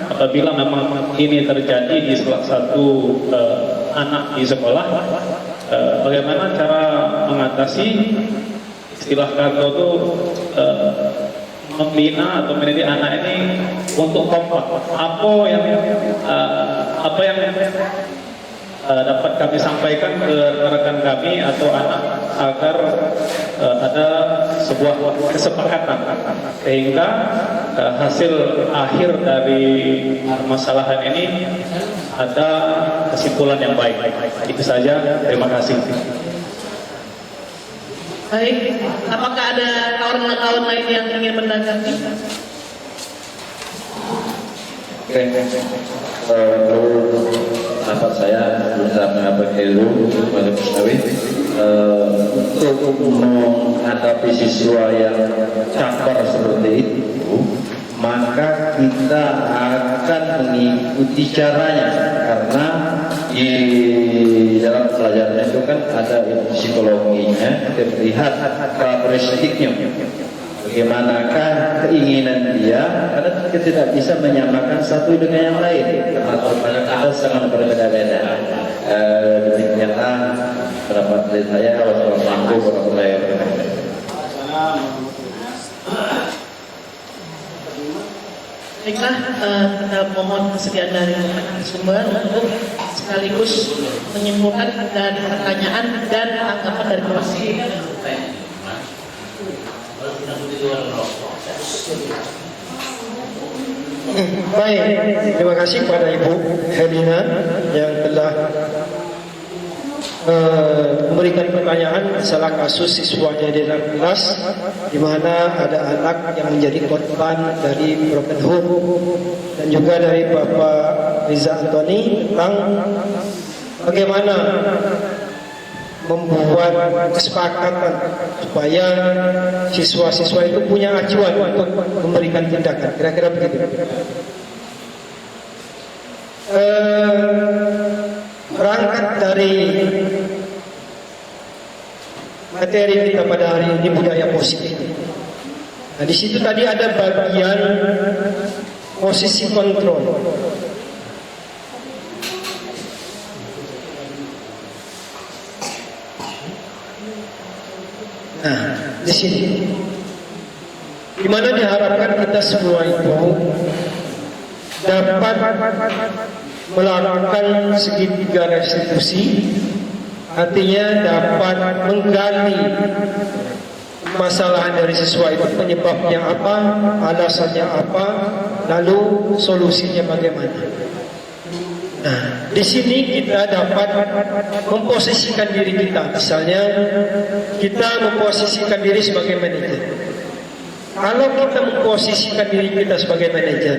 apabila memang ini terjadi di salah satu anak di sekolah, bagaimana cara mengatasi, istilah Karto itu membina atau mendidik anak ini untuk kompak. Apa yang dapat kami sampaikan ke rekan kami atau anak agar ada sebuah kesepakatan sehingga hasil akhir dari permasalahan ini ada kesimpulan yang baik. Itu saja. Terima kasih. Baik, apakah ada kawan-kawan lain yang ingin menanggapi? Pendapat saya berusaha mengapakan dulu Pak Mustawi untuk menghadapi siswa yang caper seperti itu, maka kita akan mengikuti caranya, karena di dalam pelajaran itu kan ada psikologinya, kita melihat karakteristiknya, bagaimanakah keinginan dia, karena kita tidak bisa menyamakan satu dengan yang lain, karena kita sangat berbeda-beda. Demikianlah pendapat dari saya. Wassalamualaikum warahmatullahi wabarakatuh. Baiklah, kita mohon kesediaan dari sumber untuk sekaligus menyimpulkan dari pertanyaan dan tanggapan dari Komisi. Baik, terima kasih kepada Ibu Helina yang telah memberikan pertanyaan masalah kasus siswanya di dalam kelas, di mana ada anak yang menjadi korban dari broken home, dan juga dari Bapak Riza Antoni tentang bagaimana membuat kesepakatan supaya siswa-siswa itu punya acuan untuk memberikan tindakan, kira-kira begitu. Berangkat dari materi kita pada hari ini, budaya positif. Nah, di situ tadi ada bagian posisi kontrol. Nah, di sini, di mana diharapkan kita semua itu dapat melakukan segitiga restitusi, artinya dapat menggali masalah dari siswa itu, penyebabnya apa, alasannya apa, lalu solusinya bagaimana. Nah, di sini kita dapat memposisikan diri kita. Misalnya, kita memposisikan diri sebagai manajer. Kalau kita memposisikan diri kita sebagai manajer,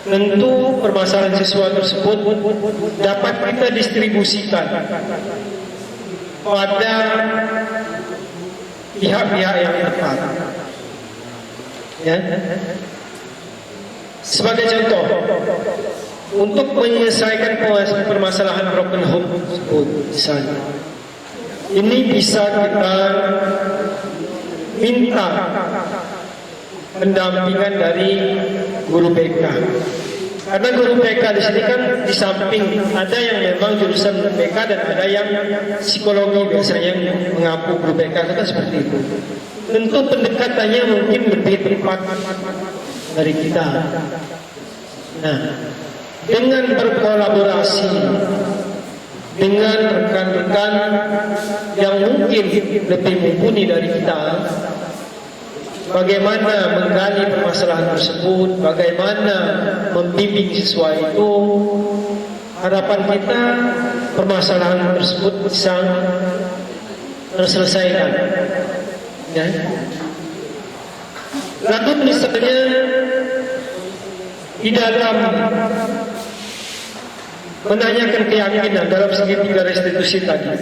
tentu permasalahan siswa tersebut dapat kita distribusikan pada pihak-pihak yang tepat. Ya. Sebagai contoh, untuk menyelesaikan permasalahan broken home tersebut, misalnya, ini bisa kita minta pendampingan dari guru BK. Karena guru BK di sini kan di samping ada yang memang jurusan BK dan ada yang psikologi, biasanya mengampu guru BK itu kan seperti itu. Tentu pendekatannya mungkin lebih tepat dari kita. Nah, dengan berkolaborasi dengan rekan-rekan yang mungkin lebih mumpuni dari kita, bagaimana menggali permasalahan tersebut, bagaimana membimbing siswa itu. Harapan kita permasalahan tersebut bisa terselesaikan. Ya. Lalu misalnya di dalam menanyakan keyakinan dalam segitiga restitusi tadi,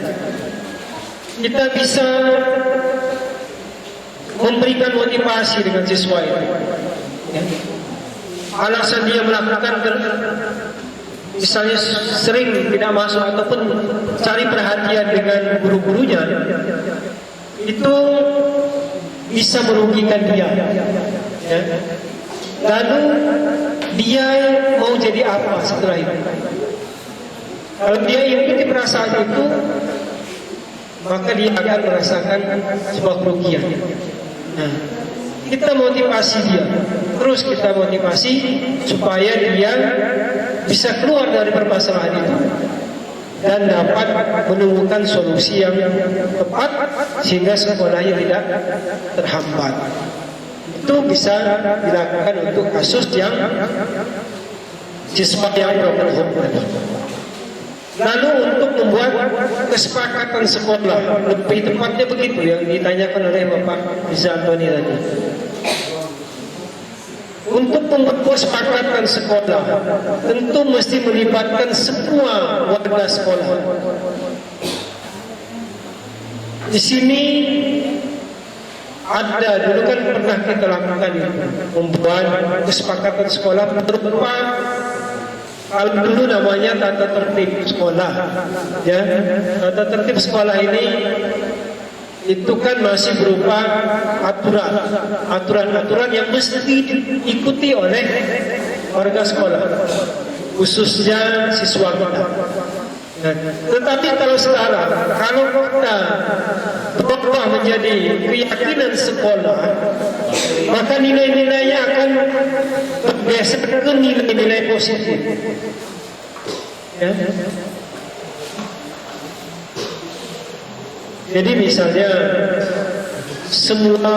kita bisa memberikan motivasi dengan siswa itu. Ya. Alasan dia melakukan misalnya sering tidak masuk ataupun cari perhatian dengan guru-gurunya, itu bisa merugikan dia. Ya. Lalu dia mau jadi apa setelah itu? Kalau dia ikuti perasaan itu, maka dia akan merasakan sebuah kerugian. Nah, kita motivasi dia, terus kita motivasi supaya dia bisa keluar dari permasalahan itu dan dapat menemukan solusi yang tepat sehingga sekolahnya tidak terhambat. Itu bisa dilakukan untuk kasus yang siswa yang broken home. Lalu untuk membuat kesepakatan sekolah, lebih tepatnya begitu yang ditanyakan oleh Bapak Riza Antoni tadi. Untuk membuat kesepakatan sekolah, tentu mesti melibatkan semua warga sekolah. Di sini ada, dulu kan pernah kita lakukan itu, membuat kesepakatan sekolah berupa, kalau dulu namanya tata tertib sekolah, ya. Tata tertib sekolah ini itu kan masih berupa aturan-aturan yang mesti diikuti oleh warga sekolah, khususnya siswa kita. Nah, tetapi kalau sekarang, kalau kita berubah menjadi keyakinan sekolah, maka nilai-nilainya akan bergeser ke nilai-nilai positif. Ya. Jadi misalnya semua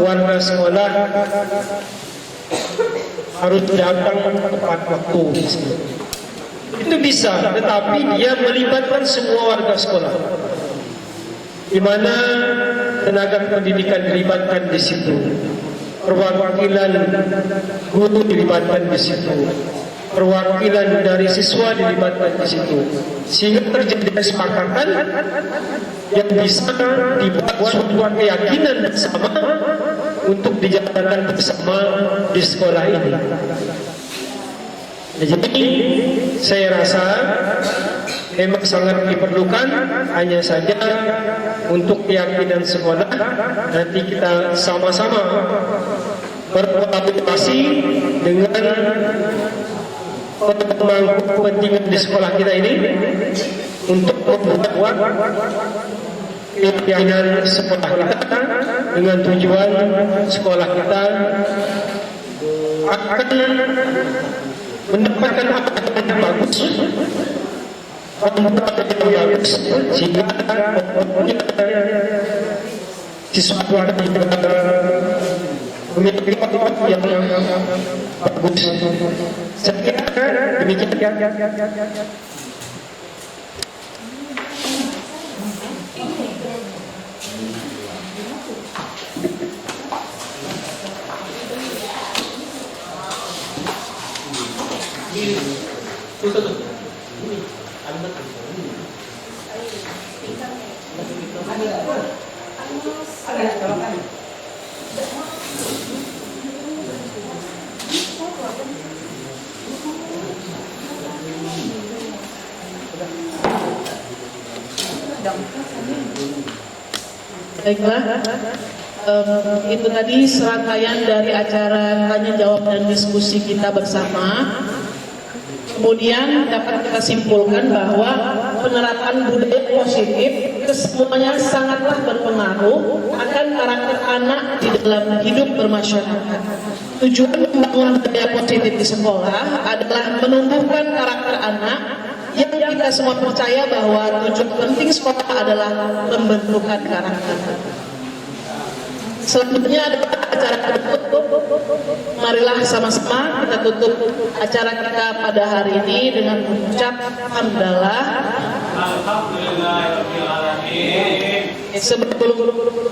warga sekolah harus datang tepat waktu. Itu bisa, tetapi dia melibatkan semua warga sekolah, di mana tenaga pendidikan dilibatkan di situ, perwakilan guru dilibatkan di situ, perwakilan dari siswa dilibatkan di situ, sehingga terjadi kesepakatan yang bisa dibuat sebuah keyakinan bersama untuk dijalankan bersama di sekolah ini. Jadi saya rasa memang sangat diperlukan, hanya saja untuk keyakinan sekolah nanti kita sama-sama berkolaborasi dengan pemangku kepentingan di sekolah kita ini untuk membuat keyakinan sekolah kita dengan tujuan sekolah kita akan mendapatkan apa yang bagus, sehingga siswa kita memiliki yang bagus. Saya kira demikian. Baiklah, itu tadi serangkaian dari acara tanya jawab dan diskusi kita bersama. Kemudian dapat kita simpulkan bahwa penerapan budaya positif kesemuanya sangatlah berpengaruh akan karakter anak di dalam hidup bermasyarakat. Tujuan membangun budaya positif di sekolah adalah menumbuhkan karakter anak yang kita semua percaya bahwa tujuan penting sekolah adalah pembentukan karakter. Selanjutnya adalah acara tertutup. Marilah sama-sama kita tutup acara kita pada hari ini dengan mengucap hamdalah. Sebelum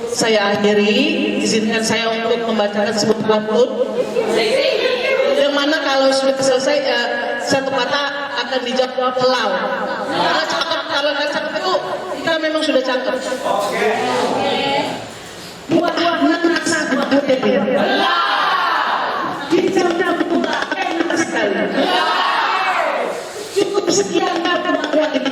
saya akhiri, izinkan saya untuk membacakan sebuah quote yang mana kalau sudah selesai satu kata akan dijawab helau. Karena cakep, kalau nggak cakep itu kita memang sudah cakep. Buah-buah rasa buah putih. Bicara pula enak sekali. Cukup sekian kata buat ini.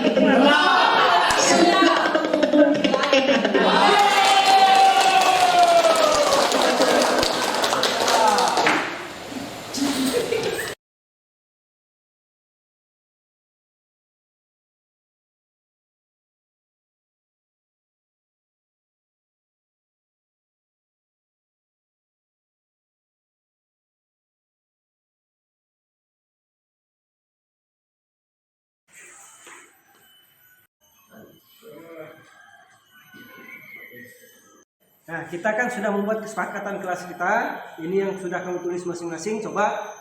Nah, kita kan sudah membuat kesepakatan kelas kita. Ini yang sudah kamu tulis masing-masing. Coba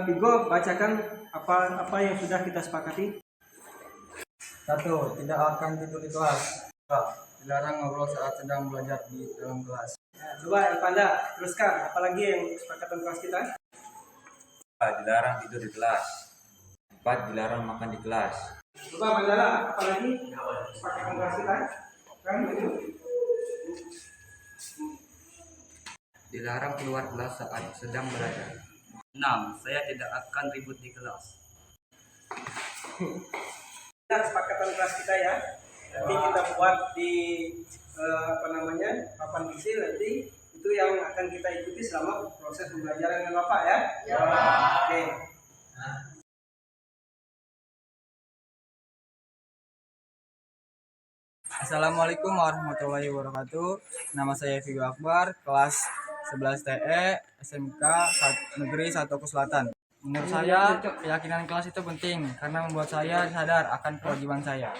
Vigo bacakan apa yang sudah kita sepakati. 1. Tidak akan tidur di kelas. 2. Dilarang ngobrol saat sedang belajar di dalam kelas. Nah, coba Panda teruskan. Apalagi yang kesepakatan kelas kita? 3. Dilarang tidur di kelas. 4. Dilarang makan di kelas. Coba Mandala, apalagi kesepakatan kelas kita? Kan itu. Dilarang keluar kelas saat sedang belajar. 6. Saya tidak akan ribut di kelas. Nah, kesepakatan kelas kita ya. Nanti kita buat di papan visi nanti itu yang akan kita ikuti selama proses pembelajaran dengan Bapak ya. Ya. Oke. Assalamualaikum warahmatullahi wabarakatuh. Nama saya Vigo Akbar, kelas 11 TE, SMK Negeri 1 Oku Selatan. Menurut saya, keyakinan kelas itu penting karena membuat saya sadar akan kewajiban saya.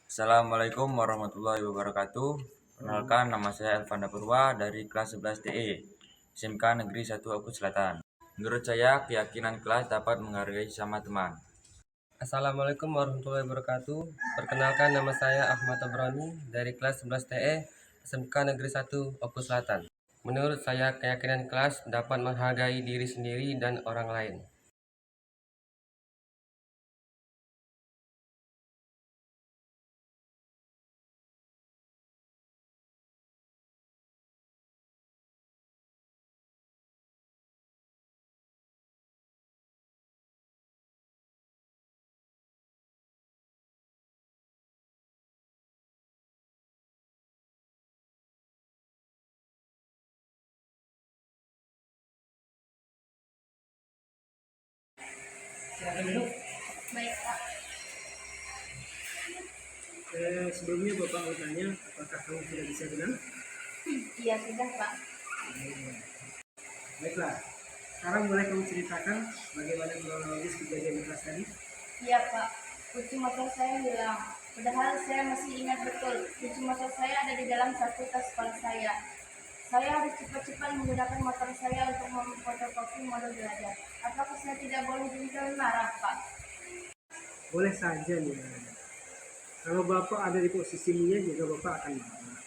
Assalamualaikum warahmatullahi wabarakatuh. Perkenalkan, nama saya Elvanda Purwa dari kelas 11 TE, SMK Negeri 1 Oku Selatan. Menurut saya, keyakinan kelas dapat menghargai sesama teman. Assalamualaikum warahmatullahi wabarakatuh. Perkenalkan, nama saya Ahmad Tabrani dari kelas 11 TE, SMK Negeri 1 Oku Selatan. Menurut saya, keyakinan kelas dapat menghargai diri sendiri dan orang lain. Silakan duduk. Baik, Pak. Sebelumnya Bapak mau tanya, apakah kamu sudah bisa berenang? Iya, sudah, Pak. Baiklah. Sekarang boleh kamu ceritakan bagaimana kronologis kejadian di kelas tadi? Iya, Pak. Kunci motor saya hilang. Padahal saya masih ingat betul, kunci motor saya ada di dalam saku tas sekolah saya. Saya harus cepat-cepat menggunakan motor saya untuk memfotokopi modul belajar. Apakah saya tidak boleh diminta marah, Pak? Boleh saja nih. Kalau Bapak ada di posisinya juga Bapak akan marah.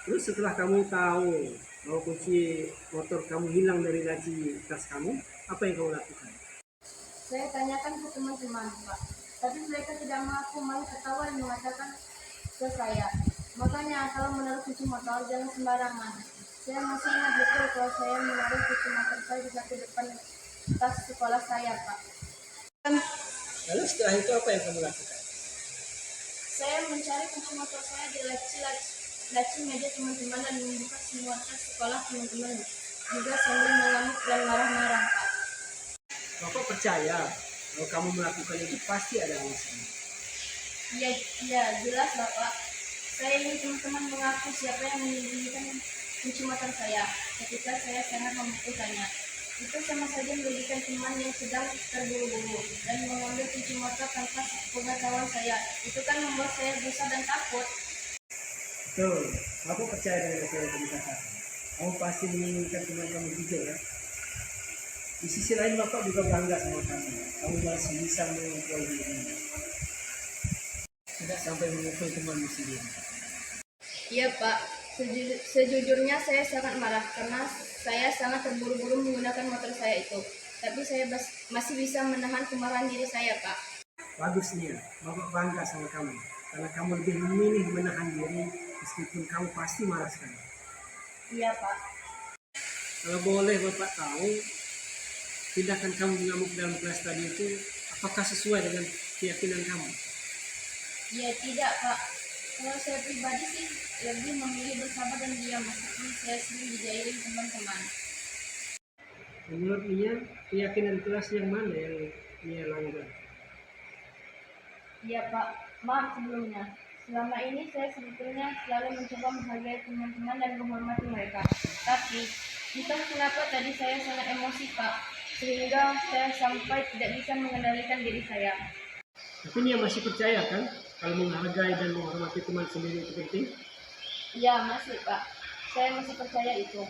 Terus setelah kamu tahu bahwa kunci motor kamu hilang dari laci tas kamu, apa yang kamu lakukan? Saya tanyakan ke teman-teman, Pak. Tapi mereka tidak mengaku, malah ketawa dan mengatakan ke saya. Makanya kalau menaruh kunci motor jangan sembarangan. Saya masih ingat betul kalau saya menaruh kunci motor saya di saku depan tas sekolah saya, Pak. Lalu setelah itu apa yang kamu lakukan? Saya mencari kunci motor saya di laci meja teman-teman dan membuka semua tas sekolah teman-teman. Juga sambil mengamuk dan marah-marah, Pak. Bapak percaya kalau kamu melakukan itu pasti ada alasan. Iya, jelas, Bapak. Saya ingin teman-teman mengaku siapa yang menyembunyikan kunci motor saya ketika saya sangat membutuhkannya. Itu sama saja merugikan teman yang sedang terburu-buru dan mengambil kunci motor tanpa pengetahuan saya. Itu kan membuat saya gusar dan takut. Betul, aku percaya dengan apa yang kamu katakan. Kamu pasti menginginkan teman kamu juga ya. Di sisi lain Bapak juga bangga sama kamu. Kamu masih bisa mengontrol diri. Tidak sampai memukul temanmu sendiri. Iya Pak, sejujurnya saya sangat marah karena saya sangat terburu-buru menggunakan motor saya itu. Tapi saya masih bisa menahan kemarahan diri saya Pak. Bagus Nia, Bapak bangga sama kamu. Karena kamu lebih memilih menahan diri meskipun kamu pasti marah sekali. Iya Pak. Kalau boleh Bapak tahu, tindakan kamu mengamuk dalam kelas tadi itu apakah sesuai dengan keyakinan kamu? Ya tidak Pak. Kalau saya pribadi sih lebih memilih bersabar dan diam meskipun saya sering dijahilin teman-teman. Menurut Nia, keyakinan kelas yang mana yang Nia langgar? Iya Pak, maaf sebelumnya. Selama ini saya sebetulnya selalu mencoba menghargai teman-teman dan menghormati mereka. Tapi entah kenapa tadi saya sangat emosi Pak, sehingga saya sampai tidak bisa mengendalikan diri saya. Tapi Nia masih percaya kan kalau menghargai dan menghormati teman sendiri itu penting? Iya masih Pak, saya masih percaya itu.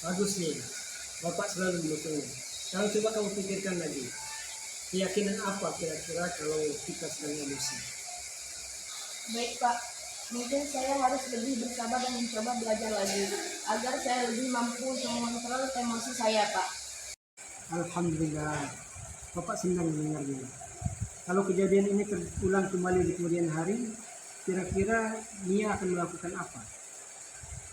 Bagus nih, Bapak selalu mendukungnya. Sekarang coba kamu pikirkan lagi, keyakinan apa kira-kira kalau kita sedang emosi? Baik Pak, mungkin saya harus lebih bersabar dan mencoba belajar lagi, agar saya lebih mampu untuk mengontrol emosi saya Pak. Alhamdulillah, Bapak senang mendengarnya. Kalau kejadian ini terulang kembali di kemudian hari, kira-kira Nia akan melakukan apa?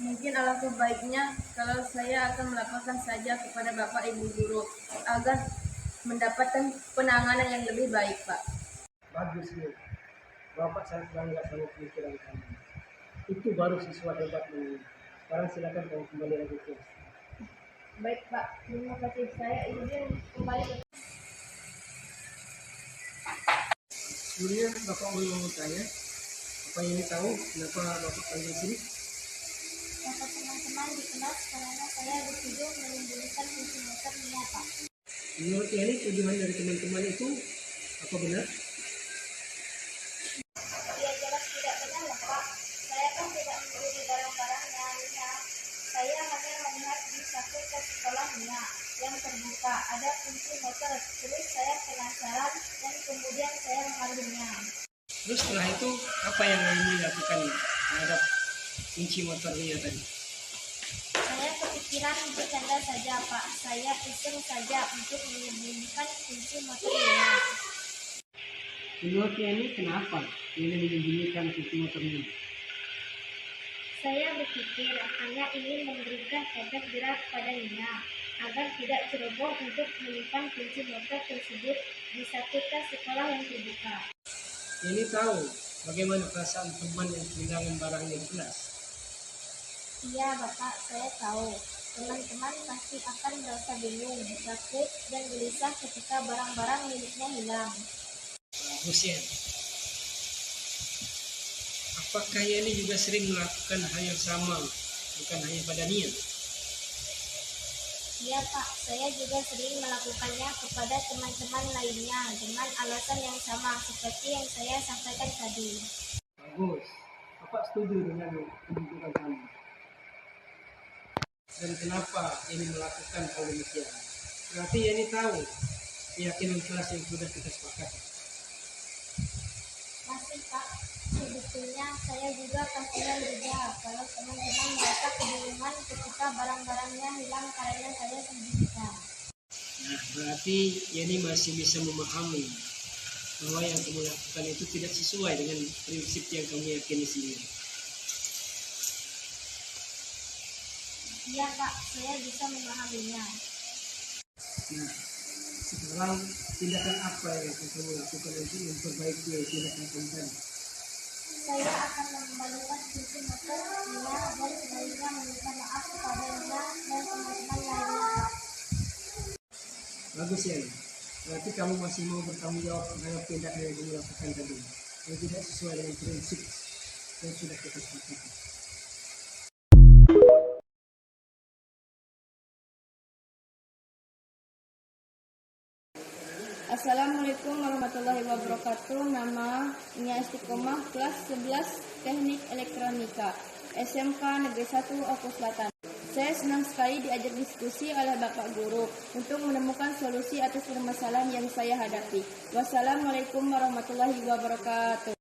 Mungkin alangkah baiknya kalau saya akan melaporkan saja kepada Bapak Ibu Guru agar mendapatkan penanganan yang lebih baik Pak. Bagus nih, Bapak sangat bangga sama pemikiran kamu. Itu baru siswa hebatnya. Sekarang silakan kamu kembali lagi ke kelas. Baik Pak, terima kasih. Saya izin kembali ke Sebelumnya Bapak mau tanya, apa ini tahu kenapa Bapak panggil sini? Bapak teman-teman di kelas karena saya dituduh menyembunyikan kunci motor Nia Pak. Menurut ini tuduhan dari teman-teman itu apa benar? Ya jelas tidak benar lah Pak. Saya kan tidak mencuri barang-barangnya Nia. Saya hanya melihat di satu tas sekolah Nia yang terbuka ada kunci motor. Terus saya penasaran dan kemudian saya mengambilnya. Terus setelah itu apa yang Nia lakukan terhadap kunci motor Nia tadi? Saya kepikiran bercanda saja Pak. Saya iseng saja untuk menyembunyikan kunci motor Nia. Menurut ini kenapa Nia menyembunyikan kunci motor Nia? Saya berpikir hanya ingin memberikan efek jerak pada Nia agar tidak ceroboh untuk menyimpan kunci motor tersebut di satu tas sekolah yang terbuka. Ini tahu bagaimana perasaan teman yang kehilangan barangnya di kelas. Iya Bapak, saya tahu. Teman-teman pasti akan merasa bingung, takut, dan gelisah ketika barang-barang miliknya hilang. Hussein, apakah ini juga sering melakukan hal yang sama, bukan hanya pada Nia? Iya Pak, saya juga sering melakukannya kepada teman-teman lainnya dengan alasan yang sama seperti yang saya sampaikan tadi. Bagus, Bapak setuju dengan pemikiran kamu. Dan kenapa ini melakukan hal demikian? Berarti ini tahu keyakinan kelas yang sudah kita sepakati. Masih Pak, sebetulnya saya juga pastinya berbeda kalau teman-teman merasa kebingungan ketika barang-barangnya hilang karena saya sembunyikan. Nah, berarti ini masih bisa memahami bahwa yang kamu lakukan itu tidak sesuai dengan prinsip yang kamu yakini sendiri. Iya Pak, saya bisa memahaminya. Nah, sekarang tindakan apa yang kamu lakukan untuk memperbaiki tindakan kamu tadi? Saya akan mengembalikan kunci motor Nia dan sebaliknya meminta maaf kepada Nia dan teman-teman lainnya Pak. Bagus ya, berarti kamu masih mau bertanggung jawab terhadap tindakan yang kamu lakukan tadi yang tidak sesuai dengan prinsip yang sudah kita sepakati. Assalamualaikum warahmatullahi wabarakatuh. Nama Nia Istiqomah, kelas 11 Teknik Elektronika. SMK Negeri 1 Oku Selatan. Saya senang sekali diajak diskusi oleh Bapak Guru untuk menemukan solusi atas permasalahan yang saya hadapi. Wassalamualaikum warahmatullahi wabarakatuh.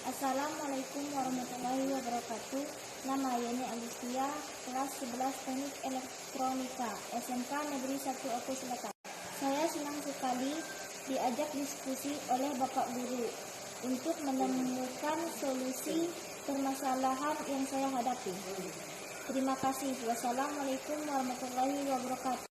Assalamualaikum warahmatullahi wabarakatuh. Nama Yeni Agustia, kelas 11 Teknik Elektronika, SMK Negeri 1 Oku Selatan. Saya senang sekali diajak diskusi oleh Bapak Guru untuk menemukan solusi permasalahan yang saya hadapi. Terima kasih. Wassalamualaikum warahmatullahi wabarakatuh.